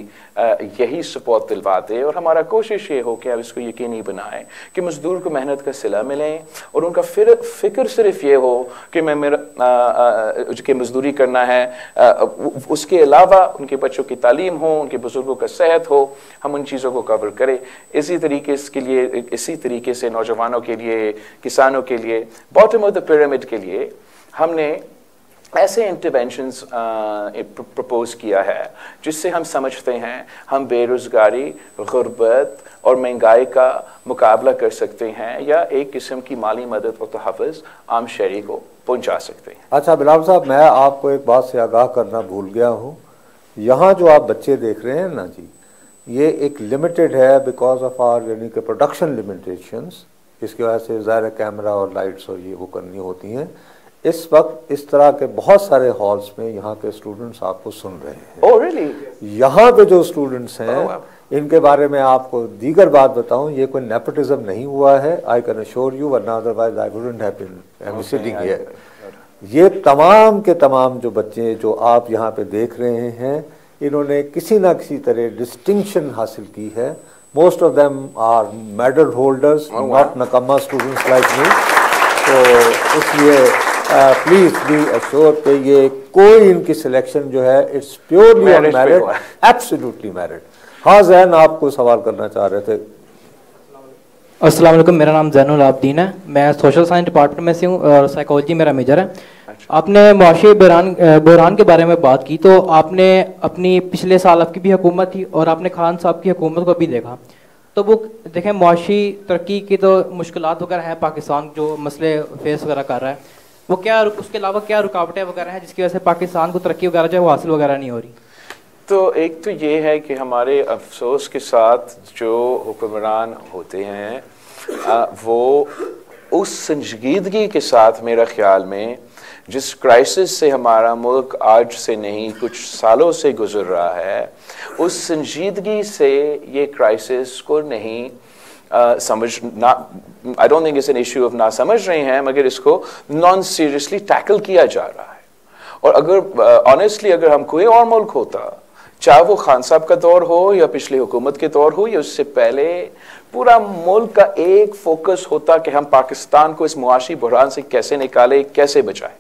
यही support दिलवाते हैं। और हमारा कोशिश ये हो कि अब इसको यकीनी बनाएं कि मजदूर को मेहनत का सिला मिले और उनका फिक्र सिर्फ ये हो कि मैं मेरा कि मजदूरी करना है, उसके अलावा उनके बच्चों की तालीम हो, उनके बुजुर्गों का सेहत हो, हम उन चीज़ों को कवर करें। इसी तरीके से नौजवानों के लिए, किसानों के लिए, बॉटम ऑफ द पिरामिड के लिए हमने ऐसे इंटरवेंशंस प्रपोज किया है जिससे हम समझते हैं हम बेरोजगारी, गुर्बत और महंगाई का मुकाबला कर सकते हैं या एक किस्म की माली मदद और तहफ़्फ़ुज़ आम शहरी को पहुंचा सकते हैं। अच्छा बिलावल साहब, मैं आपको एक बात से आगाह करना भूल गया हूँ। यहाँ जो आप बच्चे देख रहे हैं ना जी, ये एक लिमिटेड है बिकॉज ऑफ आवर यानी कि प्रोडक्शन लिमिटेशंस। इसकी वजह से ज़ाहिर कैमरा और लाइट्स और ये वो करनी होती हैं। इस वक्त इस तरह के बहुत सारे हॉल्स में यहाँ के स्टूडेंट्स आपको सुन रहे हैं। Oh, really? यहाँ पे जो स्टूडेंट्स हैं इनके बारे में आपको दीगर बात बताऊं, ये कोई नेपोटिज्म नहीं हुआ है। आई कैन अश्योर यू, वरना otherwise I wouldn't have been sitting here. ये तमाम के तमाम जो बच्चे जो आप यहाँ पे देख रहे हैं, इन्होंने किसी ना किसी तरह डिस्टिंक्शन हासिल की है। Most of them are medal holders, not नकम्मा स्टूडेंट्स लाइक मी। तो इसलिए प्लीज बी अश्योर्ड कि ये कोई इनकी सिलेक्शन जो है it's purely on merit, absolutely merit. हाँ जैन, आपको सवाल करना चाह रहे थे। अस्सलाम वालेकुम, मेरा नाम जैनुल आबिदीन है, मैं सोशल साइंस डिपार्टमेंट में से हूँ और साइकोलॉजी मेरा मेजर है। आपने मुआशी बहरान के बारे में बात की, तो आपने अपनी पिछले साल आपकी भी हुकूमत थी और आपने खान साहब की हुकूमत को भी देखा। तो वो देखें मुआशी तरक्की की तो मुश्किलात वगैरह है, पाकिस्तान जो मसले फेस वगैरह कर रहा है, वो क्या उसके अलावा क्या रुकावटें वगैरह हैं जिसकी वजह से पाकिस्तान को तरक्की वगैरह जो है वो हासिल वगैरह नहीं हो रही? तो एक तो ये है कि हमारे अफसोस के साथ जो हुक्मरान होते हैं वो उस संजीदगी के साथ मेरा ख्याल में जिस क्राइसिस से हमारा मुल्क आज से नहीं कुछ सालों से गुजर रहा है, उस संजीदगी से ये क्राइसिस को नहीं समझना, I don't think it's an issue of ना समझ रहे हैं, मगर इसको नॉन सीरियसली टैकल किया जा रहा है। और अगर ऑनेस्टली अगर हम कोई और मुल्क होता, चाहे वो खान साहब का दौर हो या पिछली हुकूमत के दौर हो या उससे पहले, पूरा मुल्क का एक फोकस होता कि हम पाकिस्तान को इस मुआशी बुहरान से कैसे निकाले, कैसे बचाएं।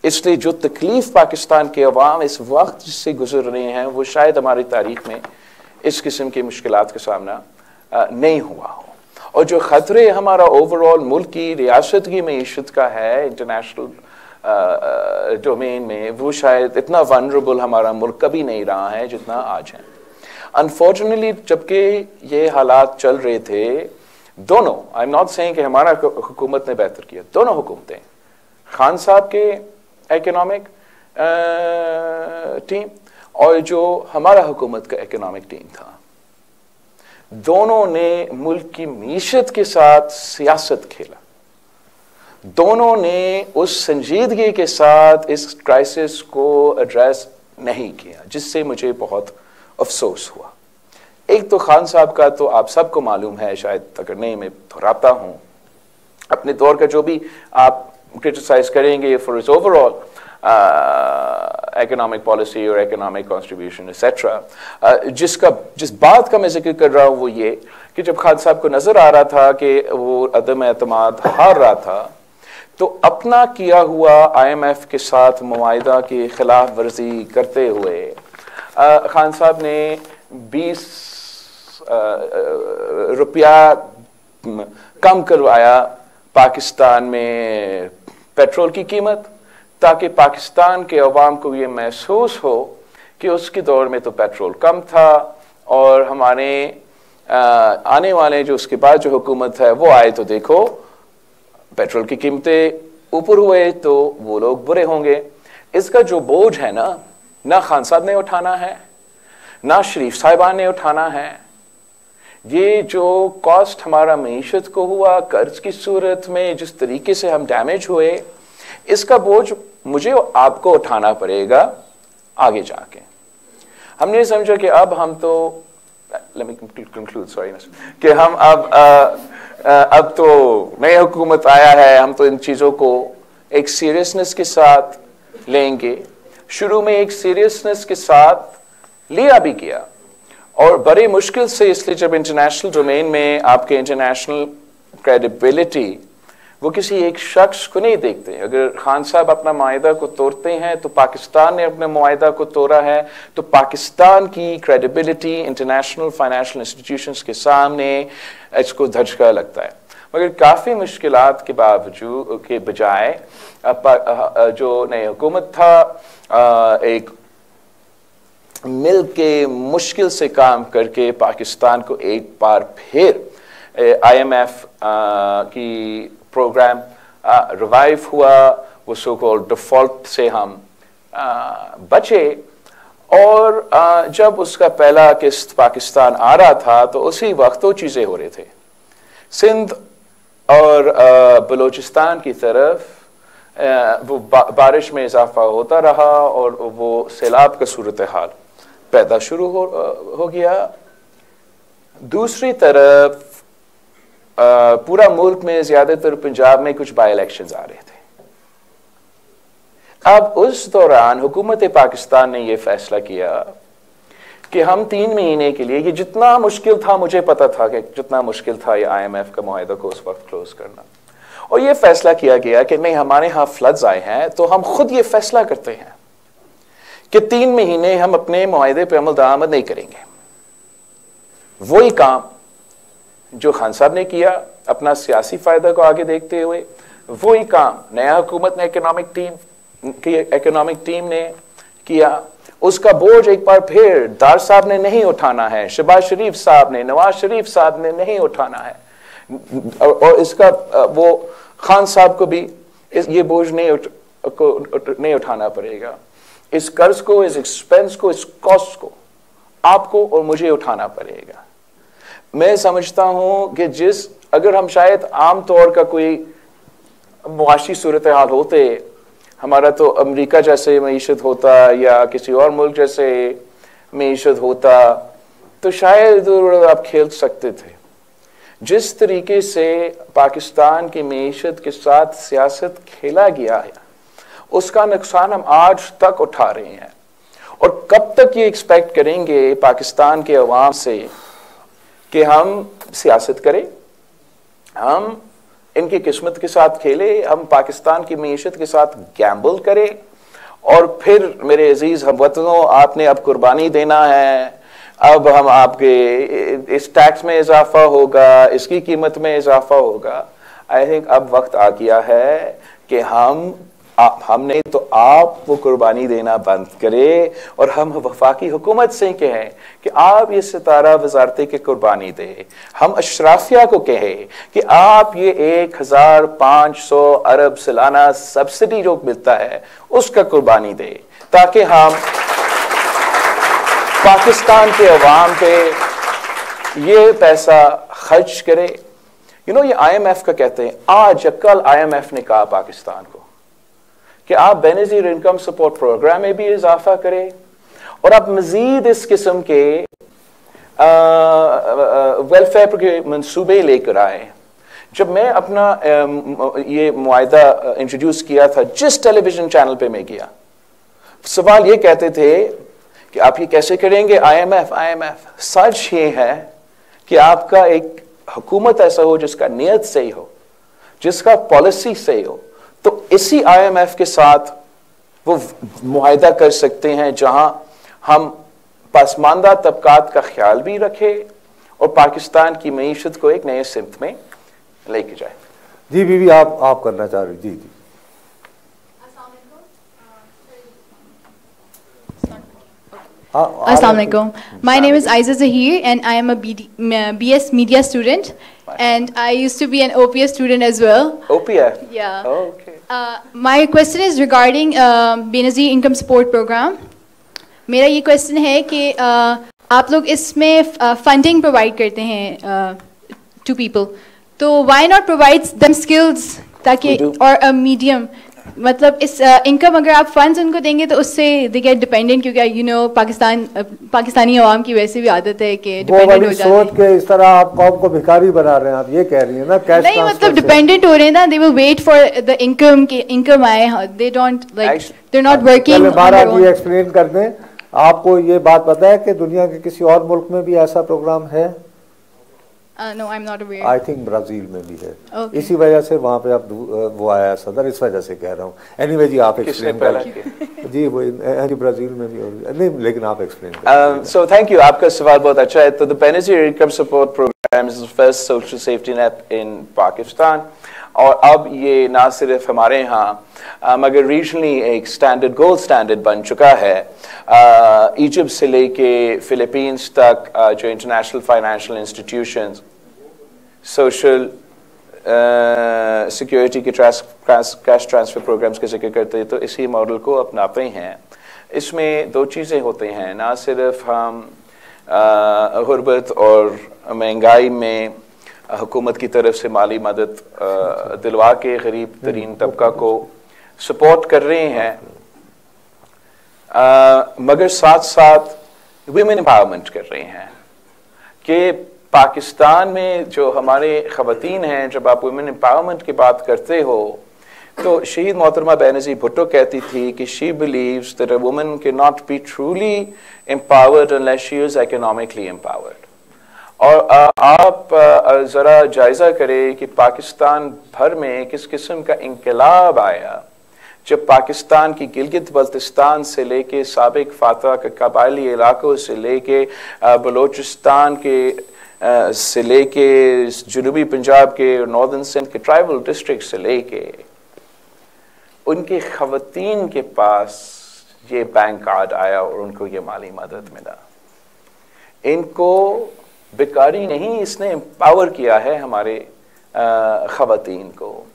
इसलिए जो तकलीफ पाकिस्तान के अवाम इस वक्त जिससे गुजर रहे हैं, वो शायद हमारी तारीख में इस किस्म की मुश्किलात का सामना नहीं हुआ हो। और जो खतरे हमारा ओवरऑल मुल्क की रियासत की मईशत का है इंटरनेशनल डोमेन में, वो शायद इतना वनरेबल हमारा मुल्क कभी नहीं रहा है जितना आज है। अनफॉर्चुनेटली जबकि ये हालात चल रहे थे, दोनों, आई एम नॉट सेइंग कि हमारा हुकूमत ने बेहतर किया, दोनों हुकूमतें, खान साहब के इकोनॉमिक टीम और जो हमारा हुकूमत का इकोनॉमिक टीम था, दोनों ने मुल्क की मीशत के साथ सियासत खेला। दोनों ने उस संजीदगी के साथ इस क्राइसिस को एड्रेस नहीं किया, जिससे मुझे बहुत अफसोस हुआ। एक तो खान साहब का तो आप सबको मालूम है, शायद अगर नहीं मैं दोहराता हूं, अपने दौर का जो भी आप क्रिटिसाइज करेंगे for its overall economic policy और इकोनॉमिक कॉन्ट्रीब्यूशन एक्सेट्रा, जिस बात का मैं जिक्र कर रहा हूं वो ये कि जब खान साहब को नजर आ रहा था कि वो अदम एतमाद हार रहा था, तो अपना किया हुआ IMF के साथ मुआहिदा की खिलाफ वर्जी करते हुए खान साहब ने 20 रुपया कम करवाया पाकिस्तान में पेट्रोल की कीमत, ताकि पाकिस्तान के अवाम को ये महसूस हो कि उसके दौर में तो पेट्रोल कम था और हमारे आने वाले जो उसके बाद जो हुकूमत है वो आए तो देखो पेट्रोल की कीमतें ऊपर हुए तो वो लोग बुरे होंगे। इसका जो बोझ है ना खान साहब ने उठाना है, ना शरीफ साहिबान ने उठाना है। ये जो कॉस्ट हमारा मईशत को हुआ कर्ज की सूरत में, जिस तरीके से हम डैमेज हुए, इसका बोझ मुझे आपको उठाना पड़ेगा आगे जाके। हमने समझा कि अब हम तो लेट मी कंक्लूड, सॉरी, कि हम अब तो नई हुकूमत आया है, हम तो इन चीज़ों को एक सीरियसनेस के साथ लेंगे। शुरू में एक सीरियसनेस के साथ लिया भी किया और बड़ी मुश्किल से, इसलिए जब इंटरनेशनल डोमेन में आपके इंटरनेशनल क्रेडिबिलिटी वो किसी एक शख्स को नहीं देखते। अगर खान साहब अपना मुआहिदा को तोड़ते हैं तो पाकिस्तान ने अपने मुआहिदा को तोड़ा है, तो पाकिस्तान की क्रेडिबिलिटी इंटरनेशनल फाइनेंशियल इंस्टीट्यूशंस के सामने इसको धचका लगता है। मगर काफ़ी मुश्किलात के बावजूद के बजाय जो नई हुकूमत था, एक मिल के मुश्किल से काम करके पाकिस्तान को एक बार फिर IMF की प्रोग्राम रिवाइव हुआ, वो सो कॉल्ड डिफॉल्ट से हम बचे। और जब उसका पहला किस्त पाकिस्तान आ रहा था तो उसी वक्त दो चीज़ें हो रहे थे। सिंध और बलूचिस्तान की तरफ वो बारिश में इजाफा होता रहा और वो सैलाब का सूरत हाल पैदा शुरू हो गया। दूसरी तरफ पूरा मुल्क में, ज्यादातर पंजाब में कुछ बाई इलेक्शंस आ रहे थे। अब उस दौरान हुकूमत पाकिस्तान ने यह फैसला किया कि हम 3 महीने के लिए, ये जितना मुश्किल था, मुझे पता था कि जितना मुश्किल था ये IMF का मुआहिदा को उस वक्त क्लोज करना, और ये फैसला किया गया कि नहीं, हमारे यहाँ फ्लड्स आए हैं तो हम खुद ये फैसला करते हैं कि 3 महीने हम अपने मुआहिदे पर अमल दरामद नहीं करेंगे। वही काम जो खान साहब ने किया अपना सियासी फायदा को आगे देखते हुए, वही काम नया हुकूमत ने इकोनॉमिक टीम ने किया। उसका बोझ एक बार फिर दार साहब ने नहीं उठाना है, शहबाज शरीफ साहब ने, नवाज शरीफ साहब ने नहीं उठाना है, और इसका वो खान साहब को भी ये बोझ नहीं उठाना पड़ेगा। इस कर्ज को, इस एक्सपेंस को, इस कॉस्ट को आपको और मुझे उठाना पड़ेगा। मैं समझता हूं कि अगर हम शायद आम तौर का कोई मुआशी सूरत हाल होते हमारा तो अमेरिका जैसे मईशत होता या किसी और मुल्क जैसे मईशत होता तो शायद आप खेल सकते थे। जिस तरीके से पाकिस्तान की मईशत के साथ सियासत खेला गया है उसका नुकसान हम आज तक उठा रहे हैं। और कब तक ये एक्सपेक्ट करेंगे पाकिस्तान के अवाम से कि हम सियासत करें, हम इनकी किस्मत के साथ खेले, हम पाकिस्तान की मईशत के साथ गैम्बल करें और फिर मेरे अजीज हमवतनों आपने अब कुर्बानी देना है, अब हम आपके इस टैक्स में इजाफा होगा, इसकी कीमत में इजाफा होगा। आई थिंक अब वक्त आ गया है कि हमने तो आप वो कुर्बानी देना बंद करें और हम वफाकी हुकूमत से कहें कि आप ये सितारा वजारती की कुर्बानी दें। हम अशराफिया को कहें कि आप ये 1500 अरब सालाना सब्सिडी जो मिलता है उसका कुर्बानी दें ताकि हम पाकिस्तान के अवाम पे ये पैसा खर्च करें। ये IMF का कहते हैं, आज कल IMF ने कहा पाकिस्तान को कि आप बेनजीर इनकम सपोर्ट प्रोग्राम में भी इजाफा करें और आप मजीद इस किस्म के वेलफेयर के मंसूबे लेकर आए। जब मैं अपना ये मुआहदा इंट्रोड्यूस किया था, जिस टेलीविजन चैनल पे मैं गया, सवाल ये कहते थे कि आप ये कैसे करेंगे IMF। सच ये है कि आपका एक हुकूमत ऐसा हो जिसका नियत सही हो, जिसका पॉलिसी सही हो, तो इसी IMF के साथ वो मुआहदा कर सकते हैं जहां हम पसमानदा तबकात का ख्याल भी रखें और पाकिस्तान की मईशत को एक नए सिमत में लेके जाए। जी बीबी, आप करना चाह रही? जी। Assalamualaikum. My name is Aiza Zahir and I am a BS Media student and I used to be an OPS student as well. OPS? Yeah. Oh, okay. My question is regarding Benazir Income Support Program. मेरा ये question है कि आप लोग इसमें funding provide करते हैं to people, तो why not provide them skills ताकि और अ मीडियम, मतलब इस इनकम अगर आप फंड्स उनको देंगे तो उससे दे गेट डिपेंडेंट, क्योंकि पाकिस्तानी अवाम की वैसे भी आदत है कि डिपेंडेंट हो जाते हैं। सोच के इस तरह आप कौम को भिखारी बना रहे हैं, आप ये कह रही हैं ना? कैश नहीं, मतलब डिपेंडेंट हो रहे हैं ना, they will wait for the income कि इनकम आए, they don't like they are not working. महाराज ये एक्सप्लेन कर दें, आपको ये बात पता है कि दुनिया के किसी और मुल्क में भी ऐसा प्रोग्राम है? No, I'm not aware. I think Brazil में भी है। Okay. इसी वजह से वहाँ पे अब वो आया सदर, इस वजह से कह रहा हूँ। Anyway जी, आप एक्सप्लेन करें। जी वो ब्राजील में भी और नहीं, लेकिन आप एक्सप्लेन करें। So thank you, आपका सवाल बहुत अच्छा है। तो the Benazir Income Support Program is the first social safety net in Pakistan और अब ये ना सिर्फ हमारे यहाँ मगर रीजनली एक स्टैंडर्ड, गोल्ड स्टैंडर्ड बन चुका है। इजिप्ट से लेके फिलीपींस तक जो international financial institutions social security के कैश ट्रांसफर प्रोग्राम्स के जिक्र करते हैं, तो इसी मॉडल को अपनाते हैं। इसमें दो चीज़ें होती हैं, ना सिर्फ हम गुर्बत और महंगाई में हुकूमत की तरफ से माली मदद दिलवा के गरीब तरीन तबका को सपोर्ट कर रहे हैं, मगर साथ साथ वीमेन एम्पावरमेंट कर रहे हैं कि पाकिस्तान में जो हमारे ख़वातीन हैं, जब आप वीमेन एम्पावरमेंट की बात करते हो तो शहीद मोहतरमा बेनज़ीर भुट्टो कहती थी कि she believes that a woman can not be truly empowered unless she is economically empowered. और आप ज़रा जायज़ा करें कि पाकिस्तान भर में किस किस्म का इंकलाब आया जब पाकिस्तान की गिलगित बल्तिस्तान से लेके साबिक फातह के कबायली इलाकों से लेके बलोचिस्तान के से लेके जनूबी पंजाब के नॉर्दर्न सिंध के ट्राइबल डिस्ट्रिक्ट से लेके उनके ख़वातीन के पास ये बैंक कार्ड आया और उनको ये माली मदद मिला। इनको बेकारी नहीं, इसने एम्पावर किया है हमारे ख़वातीन को।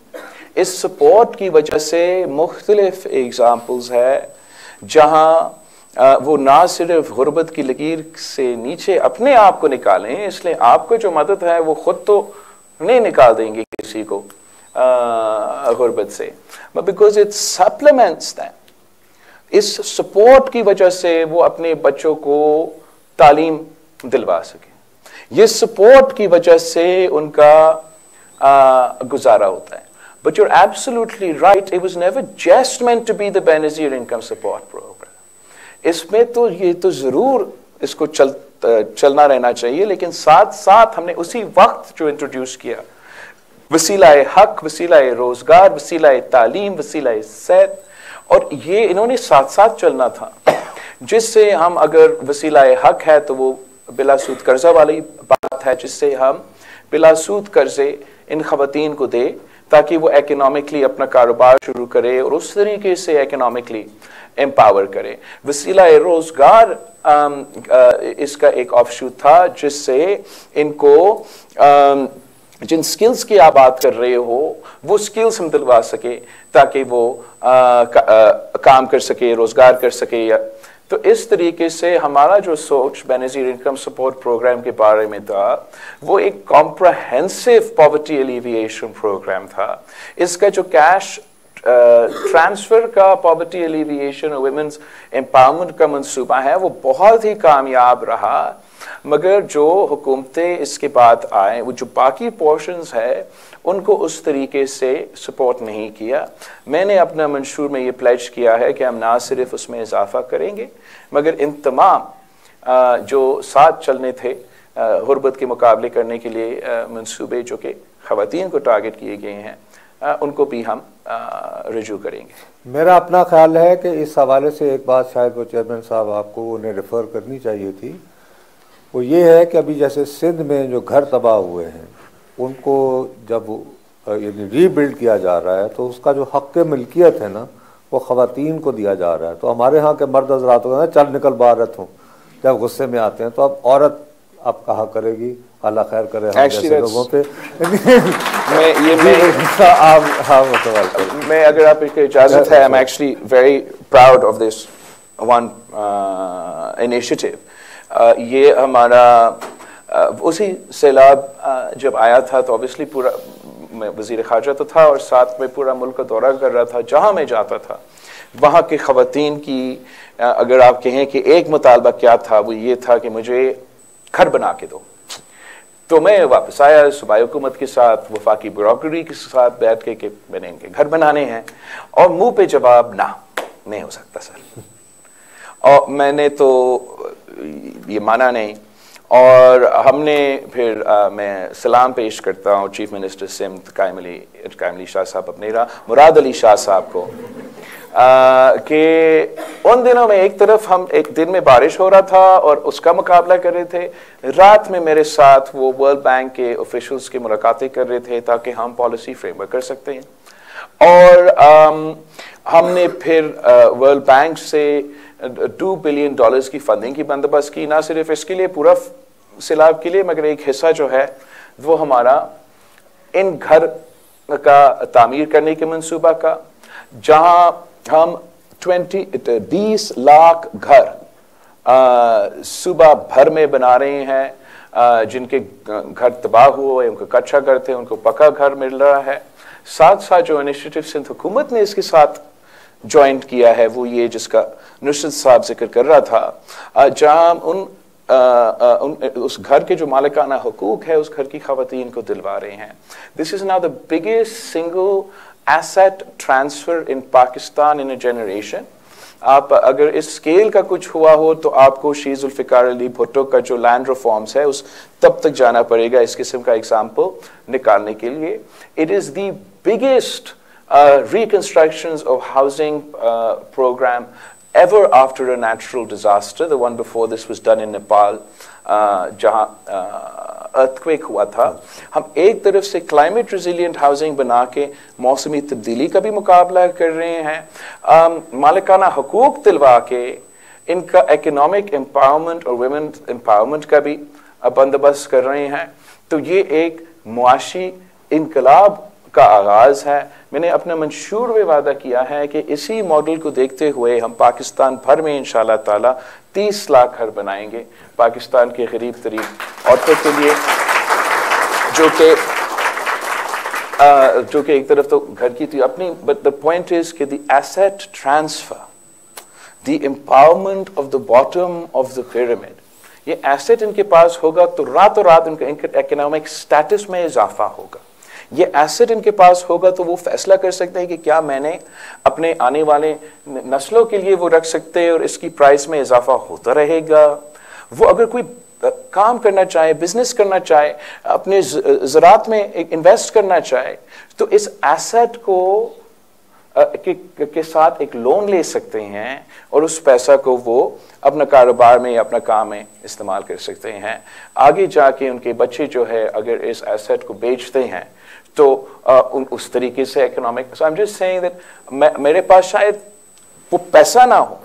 इस सपोर्ट की वजह से मुख्तलिफ एग्जाम्पल्स है जहाँ वो ना सिर्फ गुर्बत की लकीर से नीचे अपने आप को निकालें, इसलिए आपको जो मदद है वो खुद तो नहीं निकाल देंगे किसी को, गुर्बत से, but because it supplements them. इस सपोर्ट की वजह से वो अपने बच्चों को तालीम दिलवा सके, ये सपोर्ट की वजह से उनका गुजारा होता है. But you're absolutely right, it was never just meant to be the Benazir Income Support Program. इसमें तो ये तो जरूर इसको चलना रहना चाहिए, लेकिन साथ साथ हमने उसी वक्त जो इंट्रोड्यूस किया, वसीलाए हक, वसीलाए रोजगार, वसीलाए तालीम, वसीलाए सेहत, और ये इन्होंने साथ साथ चलना था, जिससे हम अगर वसीलाए हक है तो वो बिलासूद कर्जा वाली बात है, जिससे हम बिलासूद कर्जे इन खवातीन को दे ताकि वो इकोनॉमिकली अपना कारोबार शुरू करे और उस तरीके से इकोनॉमिकली एम्पावर करे. वसीलाए रोजगार इसका एक ऑफशूट था, जिससे इनको जिन स्किल्स की आप बात कर रहे हो वो स्किल्स हम दिलवा सके ताकि वो काम कर सके, रोजगार कर सके. तो इस तरीके से हमारा जो सोच बेनज़ीर इनकम सपोर्ट प्रोग्राम के बारे में था, वो एक कॉम्प्रहेंसिव पॉवर्टी एलिविएशन प्रोग्राम था. इसका जो कैश ट्रांसफर का पॉवर्टी एलिविएशन और वुमेन्स एम्पावरमेंट का मंसूबा है वो बहुत ही कामयाब रहा, मगर जो हुकूमतें इसके बाद आए वो जो बाकी पोर्शंस है उनको उस तरीके से सपोर्ट नहीं किया. मैंने अपना मंशूर में ये प्लेज किया है कि हम ना सिर्फ उसमें इजाफा करेंगे, मगर इन तमाम जो साथ चलने थे गुर्बत के मुकाबले करने के लिए मंसूबे जो कि ख़वातीन को टारगेट किए गए हैं, उनको भी हम रिज्यू करेंगे. मेरा अपना ख्याल है कि इस हवाले से एक बात शायद वो चेयरमैन साहब आपको उन्हें रेफ़र करनी चाहिए थी, वो ये है कि अभी जैसे सिंध में जो घर तबाह हुए हैं उनको जब यानी रीबिल्ड किया जा रहा है तो उसका जो हक़ मिल्कियत है ना वो ख़वातीन को दिया जा रहा है. तो हमारे यहाँ के मर्द हज़रात हो ना, चल निकल बारत हूँ, जब गुस्से में आते हैं तो अब औरत अब कहा करेगी, अल्लाह खैर करे हम जैसे लोगों पे. मैं अगर आपकी इजाज़त है, I am actually very proud of this one initiative. ये हमारा उसी सैलाब जब आया था तो ऑब्वियसली पूरा, मैं वज़ीर ख़ारजा तो था और साथ में पूरा मुल्क का दौरा कर रहा था. जहाँ मैं जाता था वहाँ के ख़वातीन की अगर आप कहें कि एक मुतालबा क्या था, वो ये था कि मुझे घर बना के दो. तो मैं वापस आया सूबाई हुकूमत के साथ, वफाकी ब्यूरोक्रेसी के साथ बैठ के मैंने इनके घर बनाने हैं, और मुंह पे जवाब ना, नहीं हो सकता सर. और मैंने तो ये माना नहीं, और हमने फिर मैं सलाम पेश करता हूँ चीफ मिनिस्टर सिंध कायम अली शाह साहब, अपने मुराद अली शाह साहब को, कि उन दिनों में एक तरफ हम एक दिन में बारिश हो रहा था और उसका मुकाबला कर रहे थे, रात में मेरे साथ वो वर्ल्ड बैंक के ऑफिशियल्स की मुलाकातें कर रहे थे ताकि हम पॉलिसी फ्रेमवर्क कर सकते हैं. और हमने फिर वर्ल्ड बैंक से $2 बिलियन की फंडिंग की बंदोबस्त की, ना सिर्फ इसके लिए पूरा सैलाब के लिए, मगर एक हिस्सा जो है वो हमारा इन घर का तामीर करने के मंसूबा का, जहां हम 20 लाख घर सूबा भर में बना रहे हैं. जिनके घर तबाह हुए, उनको कच्चा घर थे, उनको पक्का घर मिल रहा है. साथ साथ जो इनिशिएटिव सिंध हुकूमत ने इसके साथ ज्वाइंट किया है वो ये जिसका नुसरत साहब जिक्र कर रहा था, जहां उस घर के जो मालिकाना हुकूक है उस घर की खवातीन को दिलवा रहे हैं. This is now the biggest single asset transfer in Pakistan in a generation. आप अगर इस स्केल का कुछ हुआ हो तो आपको शी जुल्फ़िकार अली भुट्टो का जो लैंड रिफॉर्म्स है उस तब तक जाना पड़ेगा इस किस्म का एग्जाम्पल निकालने के लिए. It is the biggest reconstructions of housing program ever after a natural disaster. The one before this was done in Nepal, जहाँ earthquake हुआ था. हम एक तरफ से climate resilient housing बना के मौसमी तब्दीली का भी मुकाबला कर रहे हैं, मालिकाना हुकूक दिलवा के इनका economic empowerment और women empowerment का भी बंदोबस्त कर रहे हैं. तो ये एक मुआशी इनकलाब का आगाज है. मैंने अपने मंशूर में वादा किया है कि इसी मॉडल को देखते हुए हम पाकिस्तान भर में इंशाल्लाह ताला 30 लाख घर बनाएंगे पाकिस्तान के गरीब तरीन औरतों के लिए, जो कि जो कि एक तरफ तो घर की थी अपनी, बट द पॉइंट इज कि the asset transfer, the empowerment of the bottom of the pyramid, ये एसेट इनके पास होगा तो रातों रात इनका इकोनॉमिक स्टेटस में इजाफा होगा। ये एसेट इनके पास होगा तो वो फैसला कर सकते हैं कि क्या मैंने अपने आने वाले नस्लों के लिए वो रख सकते हैं और इसकी प्राइस में इजाफा होता रहेगा। वो अगर कोई काम करना चाहे, बिजनेस करना चाहे, अपने ज़रात में इन्वेस्ट करना चाहे, तो इस एसेट को के साथ एक लोन ले सकते हैं और उस पैसा को वो अपना कारोबार में या अपना काम में इस्तेमाल कर सकते हैं। आगे जाके उनके बच्चे जो है अगर इस एसेट को बेचते हैं तो उस तरीके से economic, so I am just saying that मेरे पास शायद वो पैसा ना हो,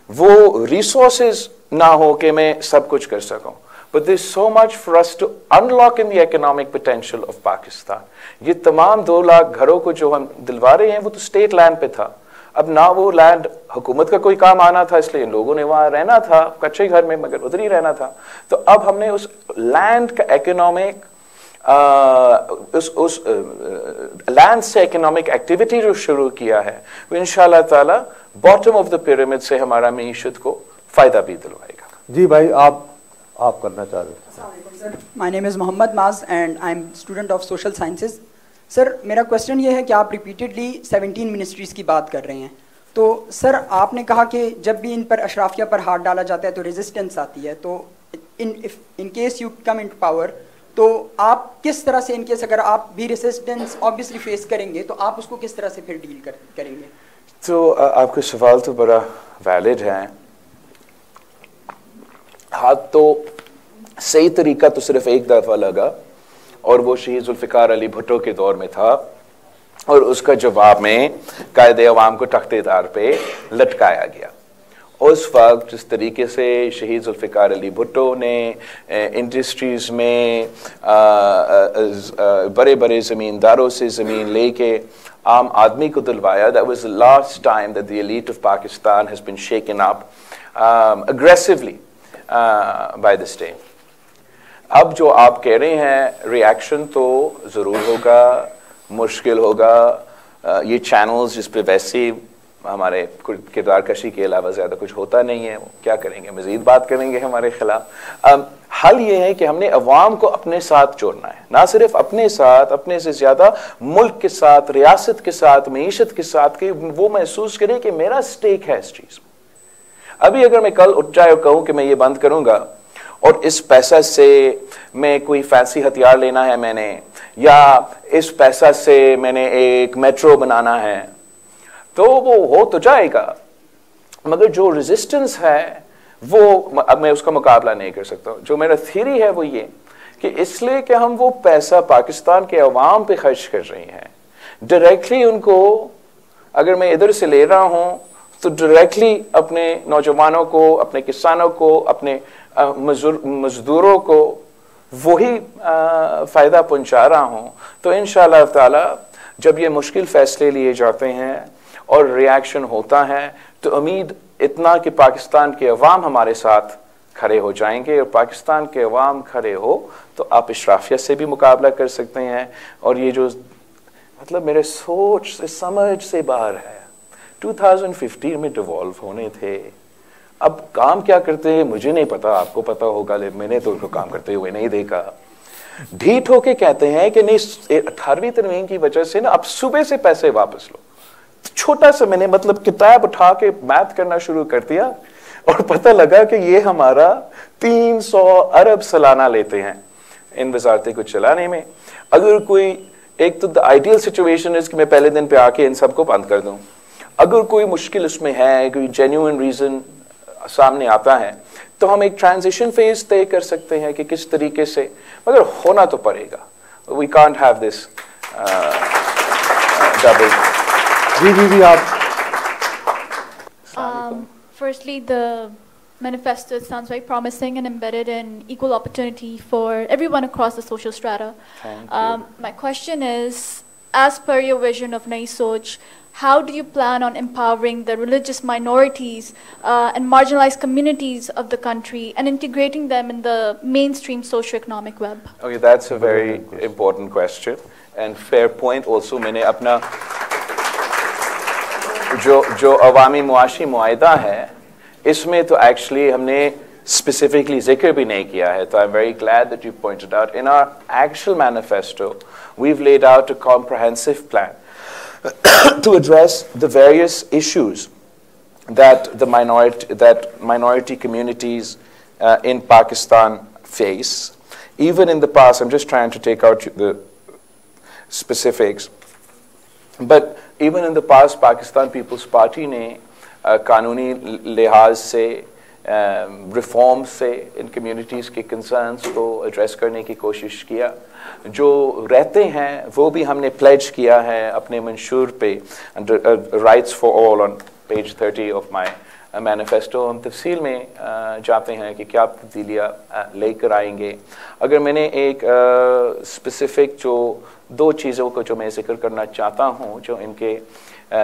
वो रिसोर्सेज ना हो कि मैं सब कुछ कर सकूं, but there's so much for us to unlock in the economic potential of Pakistan. ये तमाम 2 लाख घरों को जो हम दिलवा रहे हैं वो तो स्टेट लैंड पे था, अब ना वो लैंड हुकूमत का कोई काम आना था, इसलिए लोगों ने वहां रहना था कच्चे घर में, मगर उधर ही रहना था। तो अब हमने उस लैंड का इकोनॉमिक उस लैंड से इकोनॉमिक एक्टिविटी जो शुरू किया है वो इंशाल्लाह ताला बॉटम ऑफ द पिरामिड से हमारा मईशत को फायदा भी दिलवाएगा। जी भाई, आप करना चाह रहे थे। माय नेम इज़ मोहम्मद माज and I am student of social sciences. Sir, मेरा क्वेश्चन ये है कि आप रिपीटेडली 17 मिनिस्ट्रीज़ की बात कर रहे हैं, तो सर आपने कहा कि जब भी इन पर अशराफिया पर हाथ डाला जाता है तो रेजिस्टेंस आती है, तो in case you come in power, तो आप किस तरह से, इन केस अगर आप भी रेजिस्टेंस ऑब्वियसली फेस करेंगे तो आप उसको किस तरह से फिर डील करेंगे? तो आपका सवाल तो बड़ा वैलिड है। हाथ तो सही तरीका तो सिर्फ एक दफा लगा और वो शहीद जुल्फिकार अली भुट्टो के दौर में था, और उसका जवाब में कायदे अवाम को तख्तेदार पे लटकाया गया। उस वक्त जिस तरीके से शहीद जुल्फिकार अली भुट्टो ने इंडस्ट्रीज में बड़े बड़े ज़मींदारों से ज़मीन लेके आम आदमी को दिलवाया, that was the last time that the elite of Pakistan has been shaken up aggressively by the state. अब जो आप कह रहे हैं रिएक्शन तो ज़रूर होगा, मुश्किल होगा। ये चैनल्स जिस पे वैसे हमारे किरदार कशी के अलावा ज़्यादा कुछ होता नहीं है, वो क्या करेंगे, मज़ीद बात करेंगे हमारे खिलाफ। हल ये है कि हमने अवाम को अपने साथ जोड़ना है, ना सिर्फ अपने साथ, अपने से ज़्यादा मुल्क के साथ, रियासत के साथ, मईशत के साथ, कि वो महसूस करें कि मेरा स्टेक है इस चीज़ में। अभी अगर मैं कल उठ जाए और कहूँ कि मैं ये बंद करूँगा और इस पैसा से मैं कोई फैंसी हथियार लेना है मैंने, या इस पैसा से मैंने एक मेट्रो बनाना है, तो वो हो तो जाएगा, मगर जो रेजिस्टेंस है वो अब मैं उसका मुकाबला नहीं कर सकता। जो मेरा थ्योरी है वो ये कि इसलिए कि हम वो पैसा पाकिस्तान के अवाम पे खर्च कर रहे हैं, डायरेक्टली उनको अगर मैं इधर से ले रहा हूं तो डायरेक्टली अपने नौजवानों को, अपने किसानों को, अपने मजदूरों को वही फायदा पहुंचा रहा हूं। तो इंशाअल्लाह ताला जब ये मुश्किल फैसले लिए जाते हैं और रिएक्शन होता है तो उम्मीद इतना कि पाकिस्तान के अवाम हमारे साथ खड़े हो जाएंगे, और पाकिस्तान के अवाम खड़े हो तो आप इशराफिया से भी मुकाबला कर सकते हैं। और ये जो मतलब मेरे सोच से समझ से बाहर है, 2015 में डिवॉल्व होने थे, अब काम क्या करते हैं मुझे नहीं पता, आपको पता होगा, मैंने तो उनको काम करते हुए नहीं देखा। ढीठ होके कहते हैं कि नहीं 18वीं तरमीम की वजह से ना अब सुबह से पैसे वापस लो। छोटा सा मैंने मतलब किताब उठा के मैथ करना शुरू कर दिया और पता लगा कि ये हमारा 300 अरब सालाना लेते हैं इन वजारतें को चलाने में। अगर कोई एक तो द आइडियल सिचुएशन इज कि मैं पहले दिन पे आके इन सबको बंद कर दूं। अगर कोई मुश्किल उसमें है, कोई जेन्युइन रीजन सामने आता है, तो हम एक ट्रांजिशन फेज तय कर सकते हैं कि किस तरीके से, मगर होना तो पड़ेगा। We can't have this double. जी आप। Firstly, the manifesto sounds very promising and embedded in equal opportunity for everyone across the social strata. Thank you. My question is, as per your vision of Nayi Soch, how do you plan on empowering the religious minorities and marginalized communities of the country and integrating them in the mainstream socio-economic web? Okay, that's a very important question. And fair point also मैंने अपना जो अवामी मुआशी मुआहिदा है इसमें तो actually हमने specifically zikr bhi nahi kiya hai. So I'm very glad that you pointed out. In our actual manifesto, we've laid out a comprehensive plan to address the various issues that minority communities in Pakistan face. Even in the past, I'm just trying to take out the specifics, but even in the past, Pakistan People's Party ने कानूनी लिहाज से reform से इन communities के concerns को address करने की कोशिश किया. जो रहते हैं वो भी हमने प्लेज किया है अपने मंशूर पे, rights for all on page 30 of my manifesto. हम तफसील में जाते हैं कि क्या तब्दीलियाँ लेकर आएंगे. अगर मैंने एक स्पेसिफिक जो दो चीज़ों को जो मैं जिक्र करना चाहता हूँ जो इनके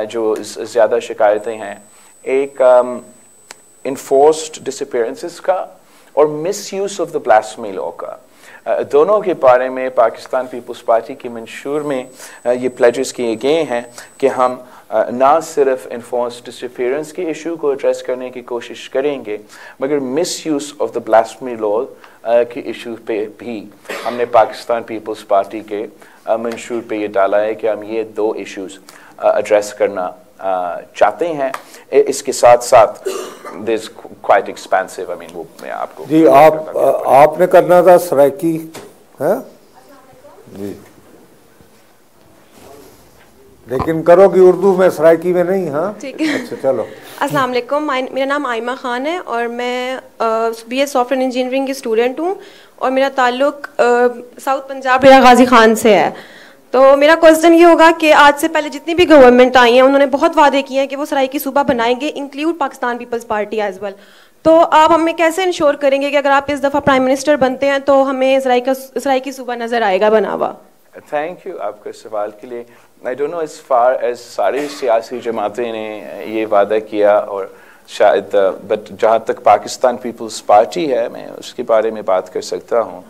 जो ज़्यादा शिकायतें हैं, एक enforced disappearances का और misuse of the blasphemy law का, दोनों के बारे में पाकिस्तान पीपल्स पार्टी के मंशूर में ये प्लेजेस किए गए हैं कि हम ना सिर्फ enforced disappearance के इशू को एड्रेस करने की कोशिश करेंगे मगर misuse of the blasphemy law के इशू पे भी हमने पाकिस्तान पीपल्स पार्टी के मंशूर पे ये डाला है कि हम ये दो इश्यूज एड्रेस करना चाहते हैं. इसके साथ साथ this quite expensive, I mean वो मैं आपको जी आपने करना था सराइकी है जी, लेकिन करोगी उर्दू में, सराइकी में नहीं. हाँ ठीक है. अच्छा चलो. अस्सलाम वालेकुम, मेरा नाम आइमा खान है और मैं BS सॉफ्टवेयर इंजीनियरिंग की स्टूडेंट हूँ और मेरा ताल्लुक साउथ पंजाब डेरा गाजी खान से है. तो मेरा क्वेश्चन ये होगा कि आज से पहले जितनी भी गवर्नमेंट आई हैं उन्होंने बहुत वादे किए हैं कि वो सराइकी सूबा बनाएंगे, include Pakistan Peoples Party as well. तो आप हमें कैसे इंश्योर करेंगे कि अगर आप इस दफ़ा प्राइम मिनिस्टर बनते हैं तो हमें सराइकी सूबा नज़र आएगा बना हुआ? थैंक यू आपके सवाल के लिए. I don't know as far as सारी सियासी जमातें ने ये वादा किया और शायद बट जहाँ तक पाकिस्तान पीपल्स पार्टी है मैं उसके बारे में बात कर सकता हूँ.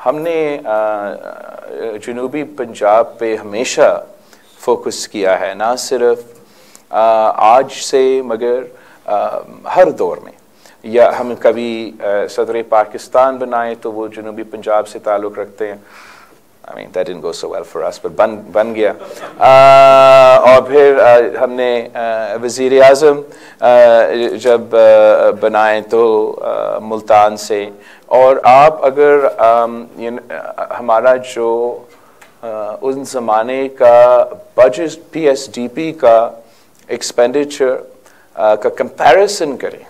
हमने जनूबी पंजाब पे हमेशा फोकस किया है, ना सिर्फ आज से मगर हर दौर में. या हम कभी सदर पाकिस्तान बनाए तो वो जनूबी पंजाब से ताल्लुक़ रखते हैं. I mean that didn't go so well for us, but बन गया. और फिर हमने वज़ीर आज़म जब बनाए तो मुल्तान से. और आप अगर हमारा जो उन ज़माने का बजट PSDP का एक्सपेंडिचर का कंपैरिजन करें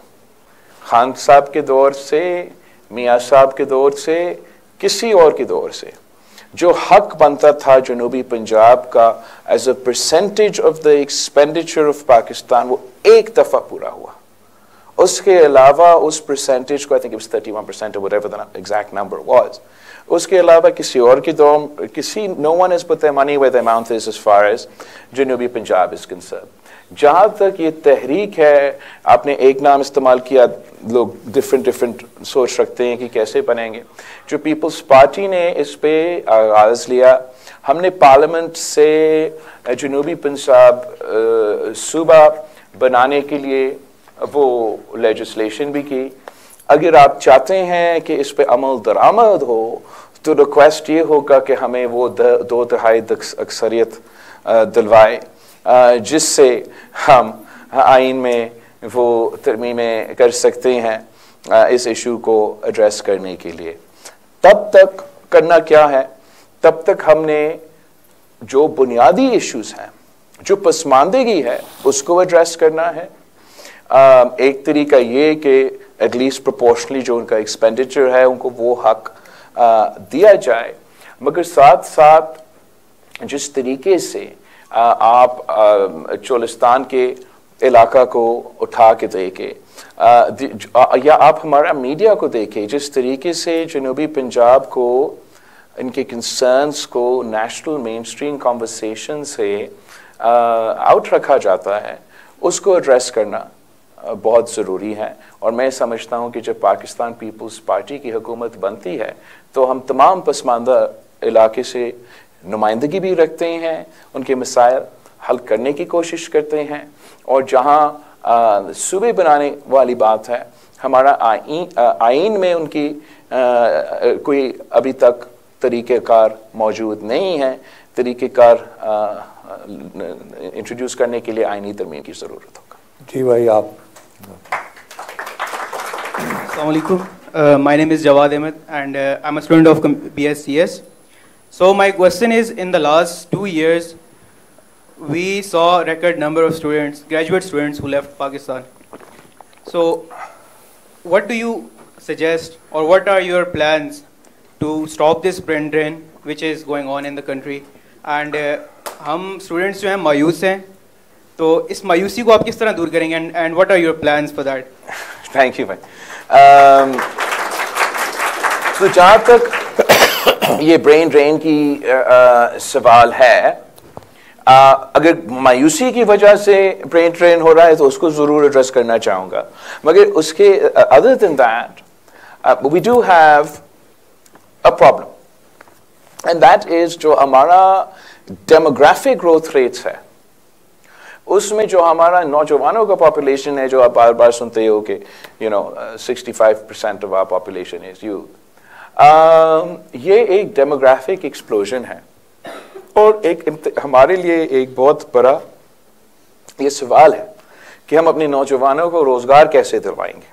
खान साहब के दौर से, मियाँ साहब के दौर से, किसी और के दौर से, जो हक बनता था जनूबी पंजाब का as a percentage of the expenditure of Pakistan, वो एक दफ़ा पूरा हुआ. उसके अलावा उस परसेंटेज को I think it was 31% or whatever the exact number was. उसके अलावा किसी और की दौर किसी no one has put their money where their mouth is as far as जनूबी पंजाब is concerned. जहाँ तक ये तहरीक है, आपने एक नाम इस्तेमाल किया, लोग डिफरेंट सोच रखते हैं कि कैसे बनेंगे. जो पीपल्स पार्टी ने इस पे आगाज़ लिया, हमने पार्लियामेंट से जनूबी पंजाब सूबा बनाने के लिए वो लेजिस्लेशन भी की. अगर आप चाहते हैं कि इस पे अमल दरामद हो तो रिक्वेस्ट ये होगा कि हमें वो 2/3 अक्सरियत दिलवाए जिससे हम आइन में वो तरमीमें कर सकते हैं इस इशू को एड्रेस करने के लिए. तब तक करना क्या है, तब तक हमने जो बुनियादी इश्यूज हैं, जो पसमानदगी है, उसको एड्रेस करना है. एक तरीका ये कि एटलीस्ट प्रोपोर्शनली जो उनका एक्सपेंडिचर है उनको वो हक दिया जाए, मगर साथ साथ जिस तरीके से आप चोलिस्तान के इलाका को उठा के देखे या आप हमारा मीडिया को देखें, जिस तरीके से जनूबी पंजाब को इनके कंसर्न्स को नेशनल मेन स्ट्रीम कॉन्वर्सेशन से आउट रखा जाता है, उसको एड्रेस करना बहुत ज़रूरी है. और मैं समझता हूँ कि जब पाकिस्तान पीपल्स पार्टी की हुकूमत बनती है तो हम तमाम पसमानदा इलाके से नुमाइंदगी भी रखते हैं, उनके मसाइल हल करने की कोशिश करते हैं, और जहाँ सूबे बनाने वाली बात है, हमारा आइन में उनकी कोई अभी तक तरीक़ेकार मौजूद नहीं है। तरीक़ेकार इंट्रोड्यूस करने के लिए आइनी तरमीम की ज़रूरत होगा। जी भाई आप। Assalamu alaikum. My name is Jawad Ahmed and I'm a student of BScs. So my question is, in the last 2 years, we saw a record number of students, graduate students who left Pakistan. So what do you suggest, or what are your plans to stop this brain drain which is going on in the country? And हम students जो हैं मायूस हैं, तो इस मायूसी को आप किस तरह दूर करेंगे, and what are your plans for that? Thank you भाई। तो जहाँ तक ये ब्रेन ड्रेन की सवाल है, अगर मायूसी की वजह से ब्रेन ड्रेन हो रहा है तो उसको ज़रूर एड्रेस करना चाहूँगा, मगर उसके other than that we do have a problem, and that is जो हमारा डेमोग्राफिक ग्रोथ रेट्स है, उसमें जो हमारा नौजवानों का पॉपुलेशन है, जो आप बार बार सुनते हो कि 65% of our population is youth, ये एक डेमोग्राफिक एक्सप्लोजन है, और हमारे लिए एक बहुत बड़ा ये सवाल है कि हम अपने नौजवानों को रोजगार कैसे दिलवाएंगे।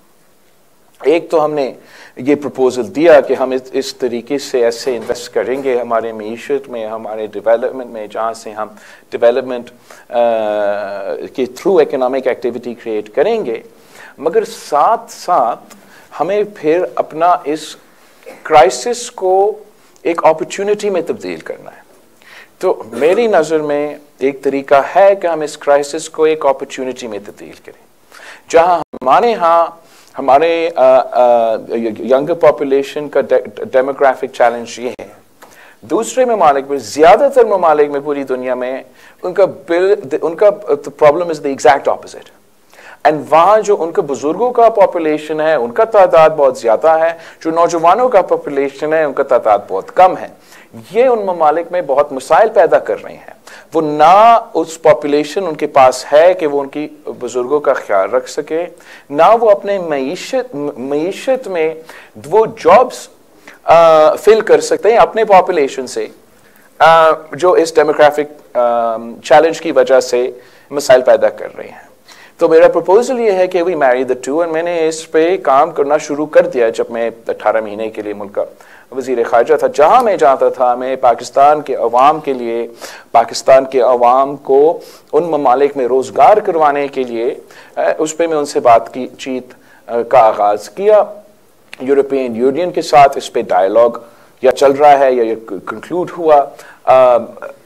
एक तो हमने ये प्रपोजल दिया कि हम इस तरीके से ऐसे इन्वेस्ट करेंगे हमारे मीशत में, हमारे डेवलपमेंट में, जहाँ से हम डेवलपमेंट के थ्रू इकोनॉमिक एक्टिविटी क्रिएट करेंगे, मगर साथ साथ हमें फिर अपना इस क्राइसिस को एक अपॉर्चुनिटी में तब्दील करना है। तो मेरी नज़र में एक तरीका है कि हम इस क्राइसिस को एक अपॉर्चुनिटी में तब्दील करें, जहाँ हमारे यहाँ हमारे यंगर पॉपुलेशन का डेमोग्राफिक चैलेंज ये है। दूसरे ममालिक में, ज़्यादातर ममालिक में पूरी दुनिया में, उनका problem is the exact opposite, and वहाँ जो उनके बुजुर्गों का पॉपुलेशन है उनका तादाद बहुत ज़्यादा है, जो नौजवानों का पॉपुलेशन है उनका तादाद बहुत कम है। ये उन ममालिक में बहुत मसाइल पैदा कर रहे हैं। वो ना उस पॉपुलेशन उनके पास है कि वो उनकी बुजुर्गों का ख्याल रख सके, ना वो अपने मईशत में वो जॉब्स फिल कर सकते हैं अपने पॉपुलेशन से, जो इस डेमोग्राफिक चैलेंज की वजह से मसाइल पैदा कर रहे हैं। तो मेरा प्रपोजल ये है कि we marry the two, and मैंने इस पे काम करना शुरू कर दिया जब मैं 18 महीने के लिए मुल्क का वज़ीर ख़ारजा था। जहाँ मैं जाता था, मैं पाकिस्तान के अवाम के लिए, पाकिस्तान के अवाम को उन ममालिक में रोज़गार करवाने के लिए, उस पर मैं उनसे बातचीत का आगाज़ किया। यूरोपियन यूनियन के साथ इस पे डायलॉग या चल रहा है या कंक्लूड हुआ।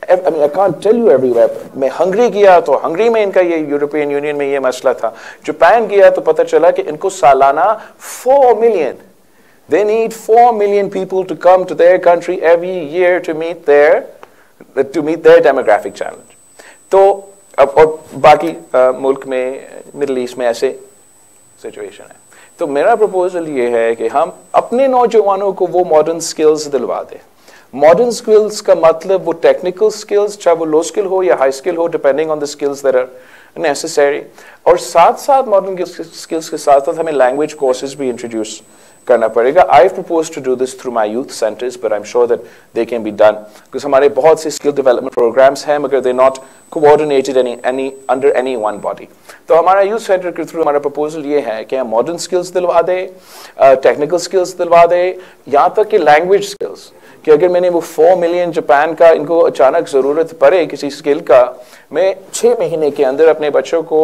I mean, I can't tell you everywhere. मैं हंगरी गया तो हंगरी में इनका ये यूरोपियन यूनियन में ये मसला था। जापान गया तो पता चला कि इनको सालाना 4 million, they need 4 million people to come to their country every year to meet their demographic challenge. तो अब और बाकी मुल्क में, मिडल ईस्ट में ऐसे सिचुएशन है। तो मेरा प्रपोजल ये है कि हम अपने नौजवानों को वो मॉडर्न स्किल्स दिलवा दें। मॉडर्न स्किल्स का मतलब वो टेक्निकल स्किल्स, चाहे वो लो स्किल हो या हाई स्किल हो, depending on the skills that are necessary, और साथ साथ मॉडर्न स्किल्स के साथ साथ हमें लैंग्वेज कोर्सेज भी इंट्रोड्यूस करना पड़ेगा। I propose to do this through my youth centres, but I am sure that they can be done, because हमारे बहुत से स्किल डेवलपमेंट प्रोग्राम्स हैं, मगर they not coordinated under any one body. तो हमारा यूथ सेंटर के through हमारा proposal ये है कि हम मॉडर्न स्किल्स दिलवा दें, टेक्निकल स्किल्स दिलवा दें, यहाँ तक कि लैंग्वेज स्किल्स, कि अगर मैंने वो 4 मिलियन जापान का इनको अचानक ज़रूरत पड़े किसी स्किल का, मैं 6 महीने के अंदर अपने बच्चों को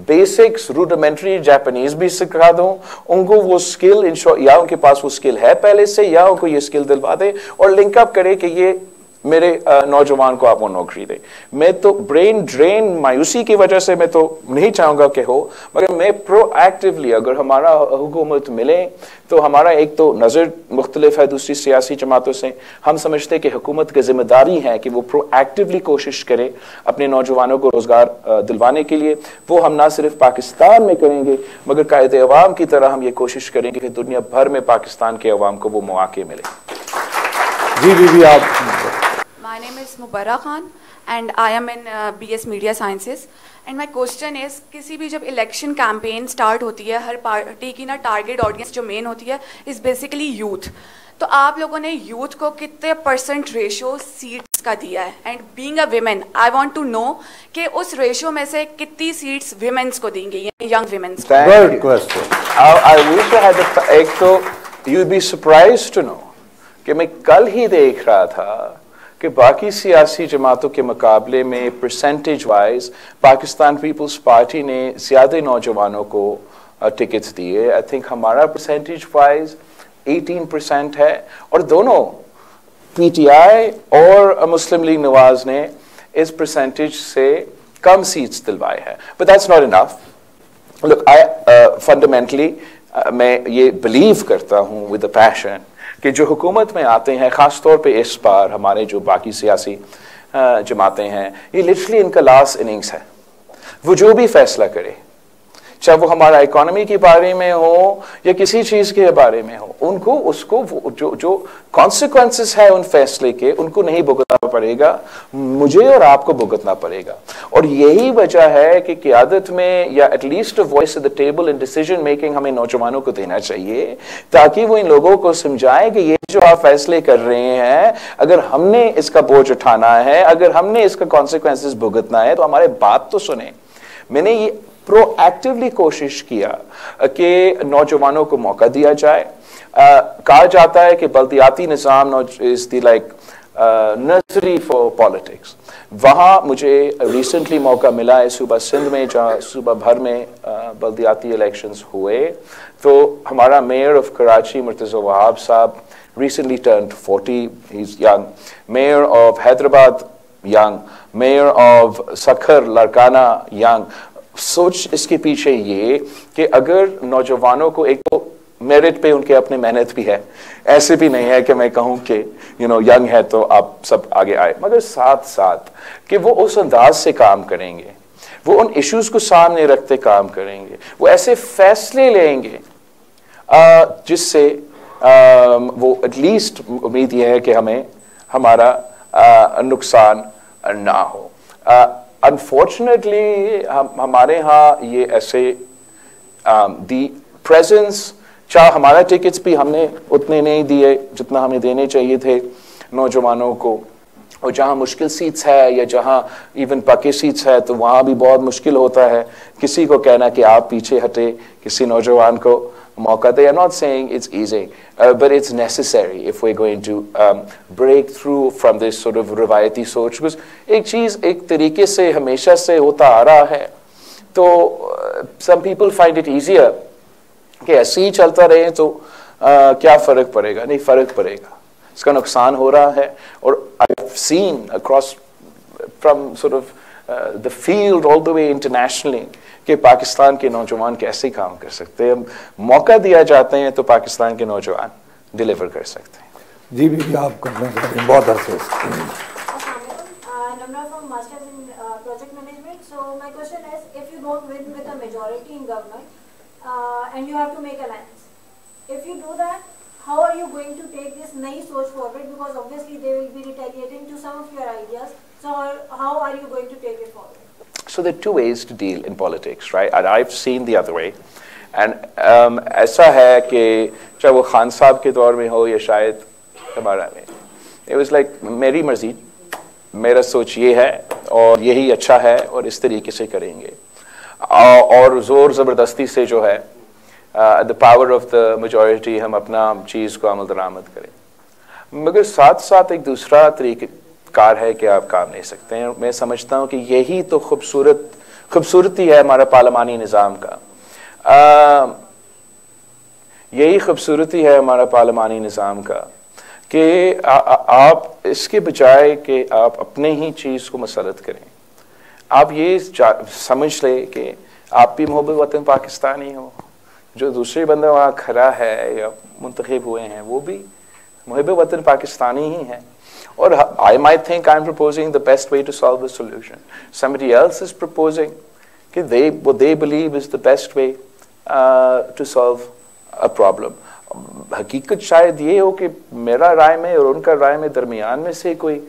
बेसिक्स रूडिमेंट्री जापानीज भी सिखा दूं, उनको वो स्किल या उनके पास वो स्किल है पहले से, या उनको ये स्किल दिलवा दे और लिंकअप करे कि ये मेरे नौजवान को आप वो नौकरी दे। मैं तो ब्रेन ड्रेन मायूसी की वजह से मैं तो नहीं चाहूँगा कि हो, मगर मैं प्रोएक्टिवली, अगर हमारा हुकूमत मिले तो हमारा एक तो नज़र मुख्तलिफ है दूसरी सियासी जमातों से, हम समझते कि हुकूमत की जिम्मेदारी है कि वो प्रोएक्टिवली कोशिश करे अपने नौजवानों को रोज़गार दिलवाने के लिए। वो हम ना सिर्फ पाकिस्तान में करेंगे, मगर कायदे अवाम की तरह हम ये कोशिश करेंगे कि दुनिया भर में पाकिस्तान के अवाम को वो मौके मिले। जी आप। My My name is Mubarra Khan and I am in BS Media Sciences. And my question is, किसी भी जब इलेक्शन कैंपेन स्टार्ट होती है, हर पार्टी की ना टारगेट ऑडियंस जो मेन होती है इज बेसिकली यूथ. तो आप लोगों ने यूथ को कितने % रेशो सीट्स का दिया है? And being a women, I want to know कि उस रेशो में से कितनी सीट्स विमेन्स को दी गई है, यंग विमेन्स को? Good question. I wish I had एक तो you'd be surprised to know कि मैं कल ही देख रहा था कि बाकी सियासी जमातों के मुकाबले में परसेंटेज वाइज पाकिस्तान पीपल्स पार्टी ने ज़्यादा नौजवानों को टिकट्स दिए. आई थिंक हमारा परसेंटेज वाइज 18% है और दोनों पीटीआई और मुस्लिम लीग नवाज ने इस परसेंटेज से कम सीट्स दिलवाए हैं. But that's not enough. Look, I fundamentally मैं ये बिलीव करता हूँ विद अ पैशन कि जो हुकूमत में आते हैं, ख़ास तौर पे इस बार हमारे जो बाकी सियासी जमातें हैं, ये लिटरली इनका लास्ट इनिंग्स है. वो जो भी फैसला करे, चाहे वो हमारा इकोनॉमी के बारे में हो या किसी चीज़ के बारे में हो, उनको उसको जो कॉन्सिक्वेंसेस है उन फैसले के, उनको नहीं भुगतना पड़ेगा, मुझे और आपको भुगतना पड़ेगा. और यही वजह है कि क़यादत में या at least voice at the table in decision making हमें नौजवानों को देना चाहिए, ताकि वो इन लोगों को समझाएं कि ये जो आप फैसले कर रहे हैं, अगर हमने इसका बोझ उठाना है, अगर हमने इसका कॉन्सिक्वेंसेस भुगतना है, तो हमारे बात तो सुने. मैंने ये प्रोएक्टिवली कोशिश किया कि नौजवानों को मौका दिया जाए. कहा जाता है कि बल्दियाती निज़ाम is the like nursery for politics. वहाँ मुझे रिसेंटली मौका मिला है सूबा सिंध में, जहाँ सूबा भर में बल्दियाती इलेक्शंस हुए. तो हमारा मेयर ऑफ कराची मुर्तज़ा वहाब साहब recently turned 40. He's young. Mayor of Hyderabad, young. Mayor of Sakhar, Larkana, young. सोच इसके पीछे ये कि अगर नौजवानों को, एक तो मेरिट पे उनके अपने मेहनत भी है, ऐसे भी नहीं है कि मैं कहूँ कि यंग है तो आप सब आगे आए, मगर साथ साथ कि वो उस अंदाज से काम करेंगे, वो उन इश्यूज को सामने रखते काम करेंगे, वो ऐसे फैसले लेंगे जिससे वो एटलीस्ट उम्मीद ये है कि हमें हमारा नुकसान ना हो. अनफॉर्चुनेटली हमारे यहाँ ये ऐसे दी प्रेजेंस, चाहे हमारा टिकट्स भी हमने उतने नहीं दिए जितना हमें देने चाहिए थे नौजवानों को, और जहाँ मुश्किल सीट्स है या जहाँ इवन पक्के सीट्स है तो वहाँ भी बहुत मुश्किल होता है किसी को कहना कि आप पीछे हटे, किसी नौजवान को मौका दे. I'm not saying it's easy, but it's necessary if we're going to break through from this sort of रिवायती सोच. because एक चीज़ एक तरीके से हमेशा से होता आ रहा है, तो some people find it easier कि ऐसे ही चलता रहे तो क्या फ़र्क पड़ेगा. नहीं, फ़र्क पड़ेगा, इसका नुकसान हो रहा है. और I've seen across from sort of the field all the way internationally कि पाकिस्तान के नौजवान कैसे काम कर सकते हैं. मौका दिया जाते हैं तो पाकिस्तान के नौजवान डिलीवर कर सकते हैं. जी भी आप करना चाहते हैं बहुत अरसे से. Namra from Masters in Project Management. So my question is, if you don't win with a majority in government and you have to make alliance, if you do that, how are you going to take this Nayi Soch forward? Because obviously they will be retaliating to some of your ideas. So how are you going to take it forward? So there are two ways to deal in politics, right? And I've seen the other way. And ऐसा है कि चाहे वो खान साहब के दौर में हो या शायद हमारा में, it was like मेरी मर्जी, मेरा सोच ये है और यही अच्छा है और इस तरीके से करेंगे, और ज़ोर ज़बरदस्ती से जो है the power of the majority हम अपना चीज़ को अमल दरामद करें. मगर साथ साथ एक दूसरा तरीका कार है कि आप काम ले सकते हैं. मैं समझता हूँ कि यही तो खूबसूरती है हमारा पार्लिमानी निज़ाम का. यही खूबसूरती है हमारा पार्लिमानी निज़ाम का कि आप इसके बजाय कि आप अपने ही चीज़ को मसलत करें, आप ये समझ लें कि आप भी मोहब्बत वतन पाकिस्तानी हो, जो दूसरे बंदा वहाँ खड़ा है या मुंतखब हुए हैं वो भी मोहब्बत वतन पाकिस्तानी ही है. Or I might think I'm proposing the best way to solve a solution. Somebody else is proposing what they believe is the best way to solve a problem. हकीकत शायद ये हो कि मेरा राय में और उनका राय में दरमियान में से कोई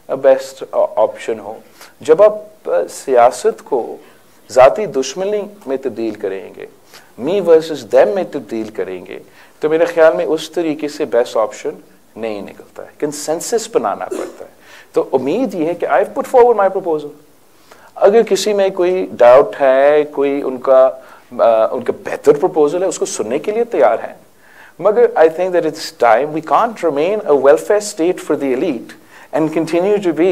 बेस्ट ऑप्शन हो। जब आप सियासत को ज़ाती दुश्मनी में तब्दील करेंगे, मी वर्सेस देम में तब्दील करेंगे, तो मेरे ख्याल में उस तरीके से बेस्ट ऑप्शन नहीं निकलता है, कंसेंसस बनाना पड़ता है। तो उम्मीद ये है कि I put forward my proposal, अगर किसी में कोई डाउट है, कोई उनका बेहतर प्रपोजल है, उसको सुनने के लिए तैयार है। मगर I think that it's time, we can't remain a welfare state for the elite and continue to be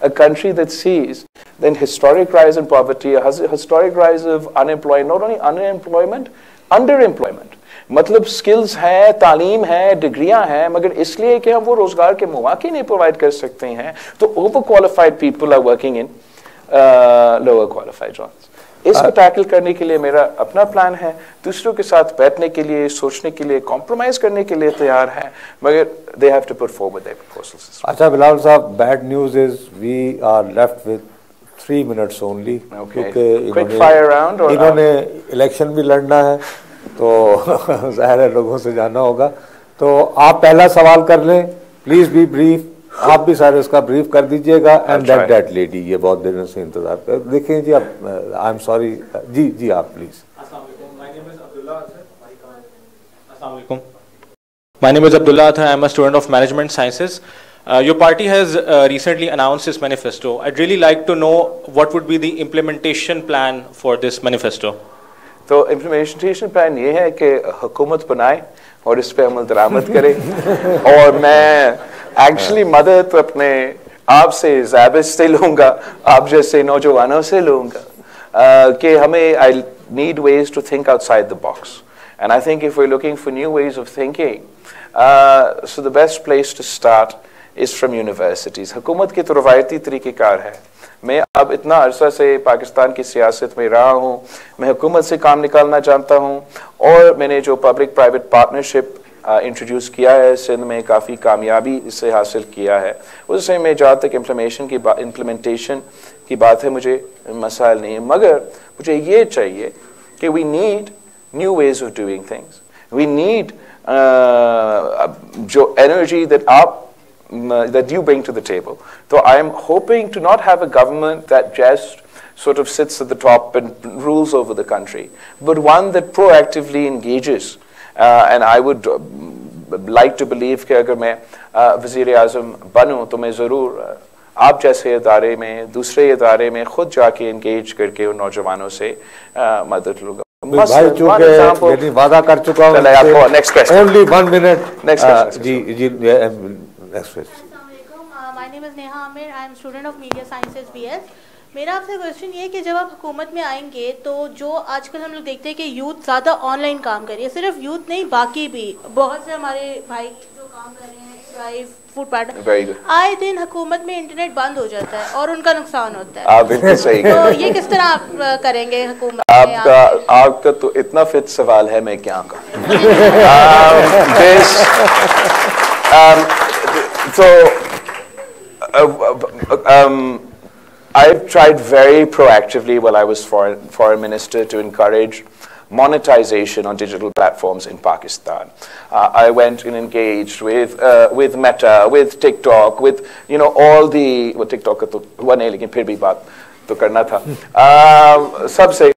a country that sees the historic rise in poverty, a historic rise of unemployment, not only unemployment, underemployment. मतलब skills है, तालीम है, डिग्रियां हैं, मगर इसलिए कि हम वो रोजगार के मौके नहीं प्रोवाइड कर सकते हैं, तो over qualified people are working in lower qualified jobs. इसको टैकल करने के लिए मेरा अपना प्लान है, दूसरों के साथ बैठने के लिए, सोचने के लिए, कॉम्प्रोमाइज करने के लिए तैयार है, मगर they have to put forward their proposals. अच्छा बिलावल साहब, bad news is we are left with 3 minutes only, क्योंकि इन्होंने इलेक्शन भी लड़ना है, तो ज़ाहिर है लोगों से जाना होगा। तो आप पहला सवाल कर लें, प्लीज बी ब्रीफ, आप भी सारे उसका ब्रीफ कर दीजिएगा। एंड दैट लेडी, ये बहुत देर से इंतजार कर, देखिए जी, आप आई एम सॉरी, जी आप please. My name is Abdullah Athar. I am a student of Management Sciences. Your party has recently announced its manifesto. I'd really like to know what would be the implementation plan for this manifesto. तो implementation plan ये है कि हुकूमत बनाए और इस पे अमल दरामद करे। और मैं एक्चुअली मदद अपने आप से, ज़ाबित से लूँगा, आप जैसे नौजवानों से लूँगा, कि हमें I need ways to think outside the box. And I think if we're looking for new ways of thinking, so the best place to start is from universities. हुकूमत की तो रवायती तरीक़ेकार है। मैं अब इतना अरसा से पाकिस्तान की सियासत में रहा हूँ, मैं हुकूमत से काम निकालना जानता हूँ, और मैंने जो पब्लिक प्राइवेट पार्टनरशिप इंट्रोड्यूस किया है सिंध में, काफ़ी कामयाबी इससे हासिल किया है। उससे मैं जहाँ तक इम्प्लीमेंटेशन की बात है, मुझे मसाइल नहीं है, मगर मुझे ये चाहिए कि we need new ways of doing things. We need energy that you bring to the table. So I am hoping to not have a government that just sort of sits at the top and rules over the country, but one that proactively engages. And I would like to believe कि अगर मैं वज़ीर आज़म बनूँ तो मैं ज़रूर आप जैसे इदारे में, दूसरे इदारे में खुद जाके engage करके उन नौजवानों से मदद लूँगा। भाई चूंकि वादा कर चुका हूँ, next question, only 1 minute। Next जी next question. My name is Neha Aamir, I am student of media sciences BS. मेरा आपसे क्वेश्चन ये है कि जब आप हुकूमत में आएंगे, तो जो आजकल हम लोग देखते हैं कि यूथ ज़्यादा ऑनलाइन काम कर रही है, सिर्फ यूथ नहीं, बाकी भी बहुत से हमारे भाई जो काम कर रहे हैं, ड्राइव, फूड पार्टनर, आए दिन हुकूमत में इंटरनेट बंद हो जाता है और उनका नुकसान होता है। आप बिल्कुल सही तो ये किस तरह आप करेंगे हुकूमत? आपका तो इतना फिट सवाल है, मैं क्या कहूँ। I've tried very proactively while I was foreign minister to encourage monetization on digital platforms in Pakistan. I went and engaged with Meta, with TikTok, with all the TikTok का तो हुआ नहीं, लेकिन फिर भी बात तो करना था सबसे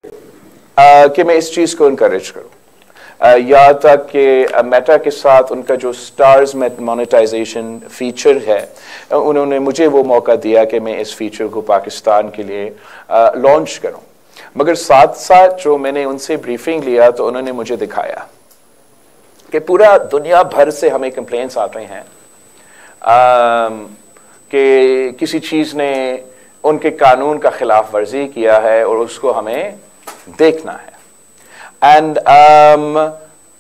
कि मैं इस चीज़ को encourage करूँ। यहाँ तक कि मेटा के साथ उनका जो स्टार्स मोनेटाइजेशन फीचर है, उन्होंने मुझे वो मौका दिया कि मैं इस फीचर को पाकिस्तान के लिए लॉन्च करूं। मगर साथ साथ जो मैंने उनसे ब्रीफिंग लिया, तो उन्होंने मुझे दिखाया कि पूरा दुनिया भर से हमें कंप्लेंट्स आते हैं कि किसी चीज़ ने उनके कानून का खिलाफ वर्जी किया है और उसको हमें देखना है। And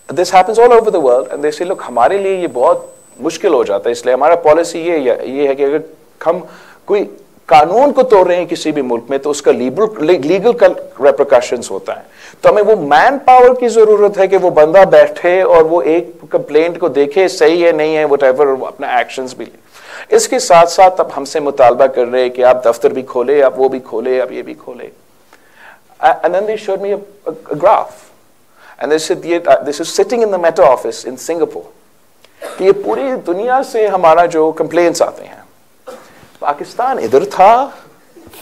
this happens all over the world, and they say, look, हमारे लिए ये बहुत मुश्किल हो जाता है, इसलिए हमारा पॉलिसी ये है कि अगर हम कोई कानून को तोड़ रहे हैं किसी भी मुल्क में, तो उसका लीगल रेप्रिकॉशंस होता है। तो हमें वो मैन पावर की जरूरत है कि वो बंदा बैठे और वो एक कंप्लेंट को देखे, सही है नहीं है, व्हाटएवर, अपना एक्शंस भी ले। इसके साथ साथ अब हमसे मुतालबा कर रहे हैं कि आप दफ्तर भी खोले, आप वो भी खोले, आप ये भी खोले। And then they showed me a graph. And they said, this is sitting in the Meta office in Singapore. कि ये पूरी दुनिया से हमारा जो कंप्लेंट्स आते हैं, पाकिस्तान इधर था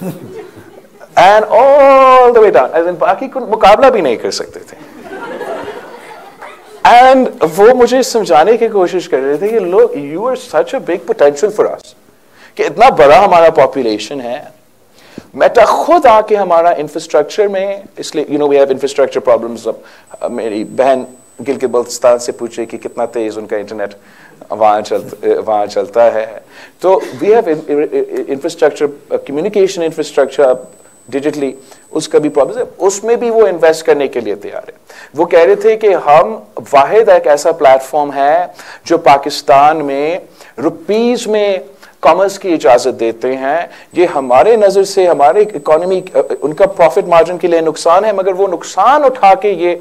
and all the way down, as इन बाकी को मुकाबला भी नहीं कर सकते थे। एंड वो मुझे समझाने की कोशिश कर रहे थे कि लोग, you are such a big potential for us, कि इतना बड़ा हमारा पॉपुलेशन है। मेटा खुद आके हमारा इंफ्रास्ट्रक्चर में, इसलिए you know we have infrastructure problems. मेरी बहन गिलगित बल्तिस्तान से पूछे कि कितना तेज उनका इंटरनेट वहाँ चलता है। तो we have infrastructure, communication infrastructure digitally, उसका भी प्रॉब्लम है, उसमें भी वो इन्वेस्ट करने के लिए तैयार है। वो कह रहे थे कि हम वाहिद एक ऐसा प्लेटफॉर्म है जो पाकिस्तान में रुपीज में कॉमर्स की इजाजत देते हैं। ये हमारे नजर से हमारे इकोनॉमी, उनका प्रॉफिट मार्जिन के लिए नुकसान है, मगर वो नुकसान उठा के ये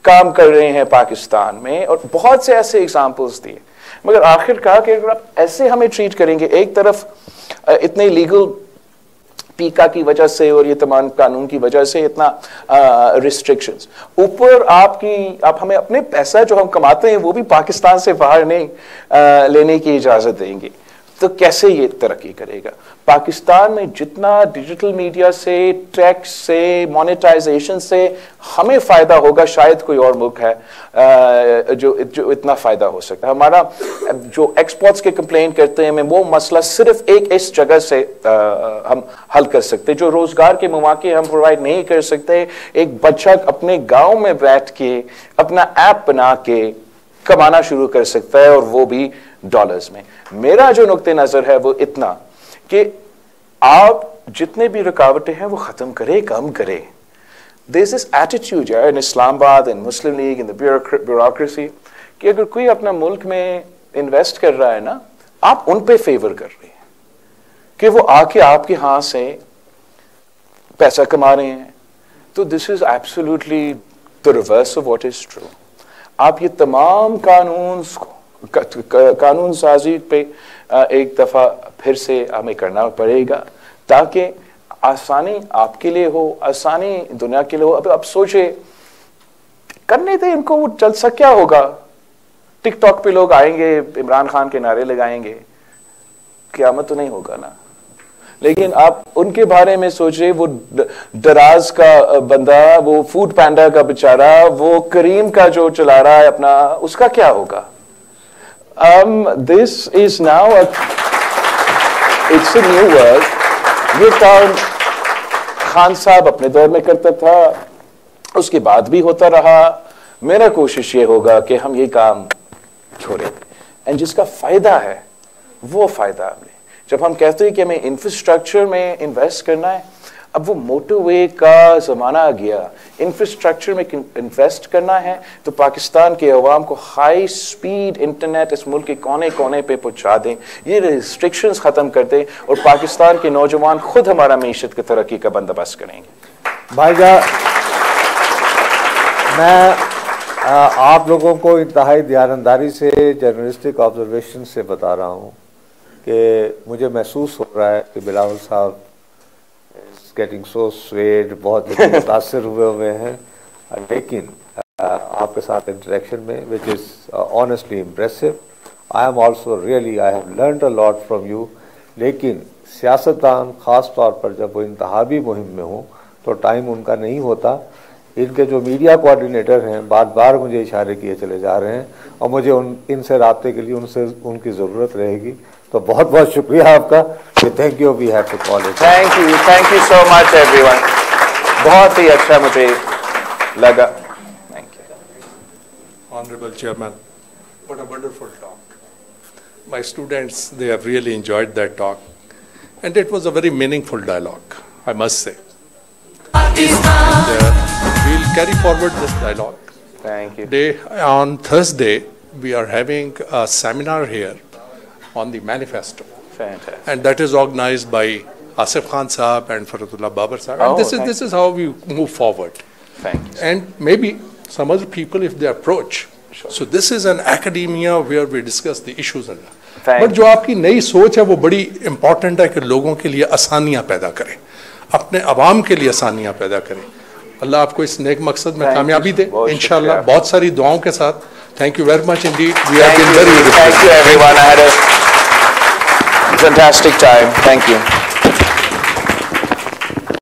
काम कर रहे हैं पाकिस्तान में। और बहुत से ऐसे एग्जाम्पल्स दिए, मगर आखिरकार कि अगर आप ऐसे हमें ट्रीट करेंगे, एक तरफ इतने लीगल पीका की वजह से और ये तमाम कानून की वजह से इतना रिस्ट्रिक्शंस, ऊपर आप हमें अपने पैसा जो हम कमाते हैं वो भी पाकिस्तान से बाहर नहीं लेने की इजाजत देंगे, तो कैसे ये तरक्की करेगा? पाकिस्तान में जितना डिजिटल मीडिया से, टैक्स से, मोनेटाइजेशन से हमें फायदा होगा, शायद कोई और मुल्क है जो इतना फायदा हो सकता है। हमारा जो एक्सपोर्ट्स के कंप्लेन करते हैं, वो मसला सिर्फ एक इस जगह से हम हल कर सकते हैं, जो रोजगार के मौके हम प्रोवाइड नहीं कर सकते। एक बच्चा अपने गांव में बैठ के अपना ऐप बना के कमाना शुरू कर सकता है, और वो भी डॉलर्स में। मेरा जो नुक्ते नजर है वो इतना कि आप जितने भी रुकावटें हैं वो खत्म करें, कम करें। There is this attitude in Islamabad and Muslim League and the bureaucracy कि अगर कोई अपना मुल्क में इन्वेस्ट कर रहा है ना, आप उन पे फेवर कर रहे हैं कि वो आके आपके हाथ से पैसा कमा रहे हैं। तो this is absolutely the reverse of what is true. आप ये तमाम कानून साजी पे एक दफा फिर से हमें करना पड़ेगा, ताकि आसानी आपके लिए हो, आसानी दुनिया के लिए हो। अब आप सोचे, करने थे इनको, वो जलसा क्या होगा? टिकटॉक पे लोग आएंगे, इमरान खान के नारे लगाएंगे, क़यामत तो नहीं होगा ना। लेकिन आप उनके बारे में सोचे, वो दराज का बंदा, वो फूड पैंडा का बेचारा, वो करीम का जो चला रहा है अपना, उसका क्या होगा? This is now it's a new world। ये काम खान साहब अपने दौर में करता था, उसके बाद भी होता रहा। मेरा कोशिश ये होगा कि हम ये काम छोड़ें, एंड जिसका फायदा है वो फायदा हमें। जब हम कहते हैं कि हमें इंफ्रास्ट्रक्चर में इन्वेस्ट करना है, अब वो मोटरवे का ज़माना आ गया, इंफ्रास्ट्रक्चर में इन्वेस्ट करना है तो पाकिस्तान के अवाम को हाई स्पीड इंटरनेट इस मुल्क के कोने कोने पे पहुंचा दें, ये रिस्ट्रिक्शंस ख़त्म कर दें, और पाकिस्तान के नौजवान खुद हमारा मीशत की तरक्की का बंदोबस्त करेंगे। भाईजान, मैं आप लोगों को इंतहाई दयानंदारी से जर्नलिस्टिक ऑब्जर्वेशन से बता रहा हूँ कि मुझे महसूस हो रहा है कि बिलावल साहब गेटिंग सो स्वेड, बहुत मुतासर हुए हैं। लेकिन आपके साथ इंटरेक्शन में, which is honestly impressive, I am also really, I have learned a lot from you. लेकिन सियासतदान ख़ास तौर पर जब वो इंतहाबी मुहिम में हों तो टाइम उनका नहीं होता। इनके जो मीडिया कोऑर्डिनेटर हैं बार बार मुझे इशारे किए चले जा रहे हैं, और मुझे इनसे राब्ते के लिए उनकी ज़रूरत रहेगी। तो बहुत बहुत शुक्रिया आपका। Thank you, we have to call it. Thank you so much everyone, बहुत ही अच्छा मुझे लगा। Thank you. Honorable Chairman, what a wonderful talk. My students, they have really enjoyed that talk, and it was a very meaningful dialogue, I must say. And we'll carry forward this dialogue. Thank you. On Thursday, we are having a seminar here on the manifesto. Fantastic. And that is organized by Asif Khan Sahab and Faradullah Babar Sahab. And this is how we move forward. Thank you. And maybe some other people, if they approach. Sure. So this is an academia where we discuss the issues. But जो आपकी नई सोच है वो बड़ी important है कि लोगों के लिए आसानियाँ पैदा करें, अपने अवाम के लिए आसानियाँ पैदा करें। अल्लाह आपको इस नेक मकसद में कामयाबी दे इंशाल्लाह। बहुत सारी दुआओं के साथ। Thank you very much indeed. We have been very Thank you everyone. fantastic time. Thank you.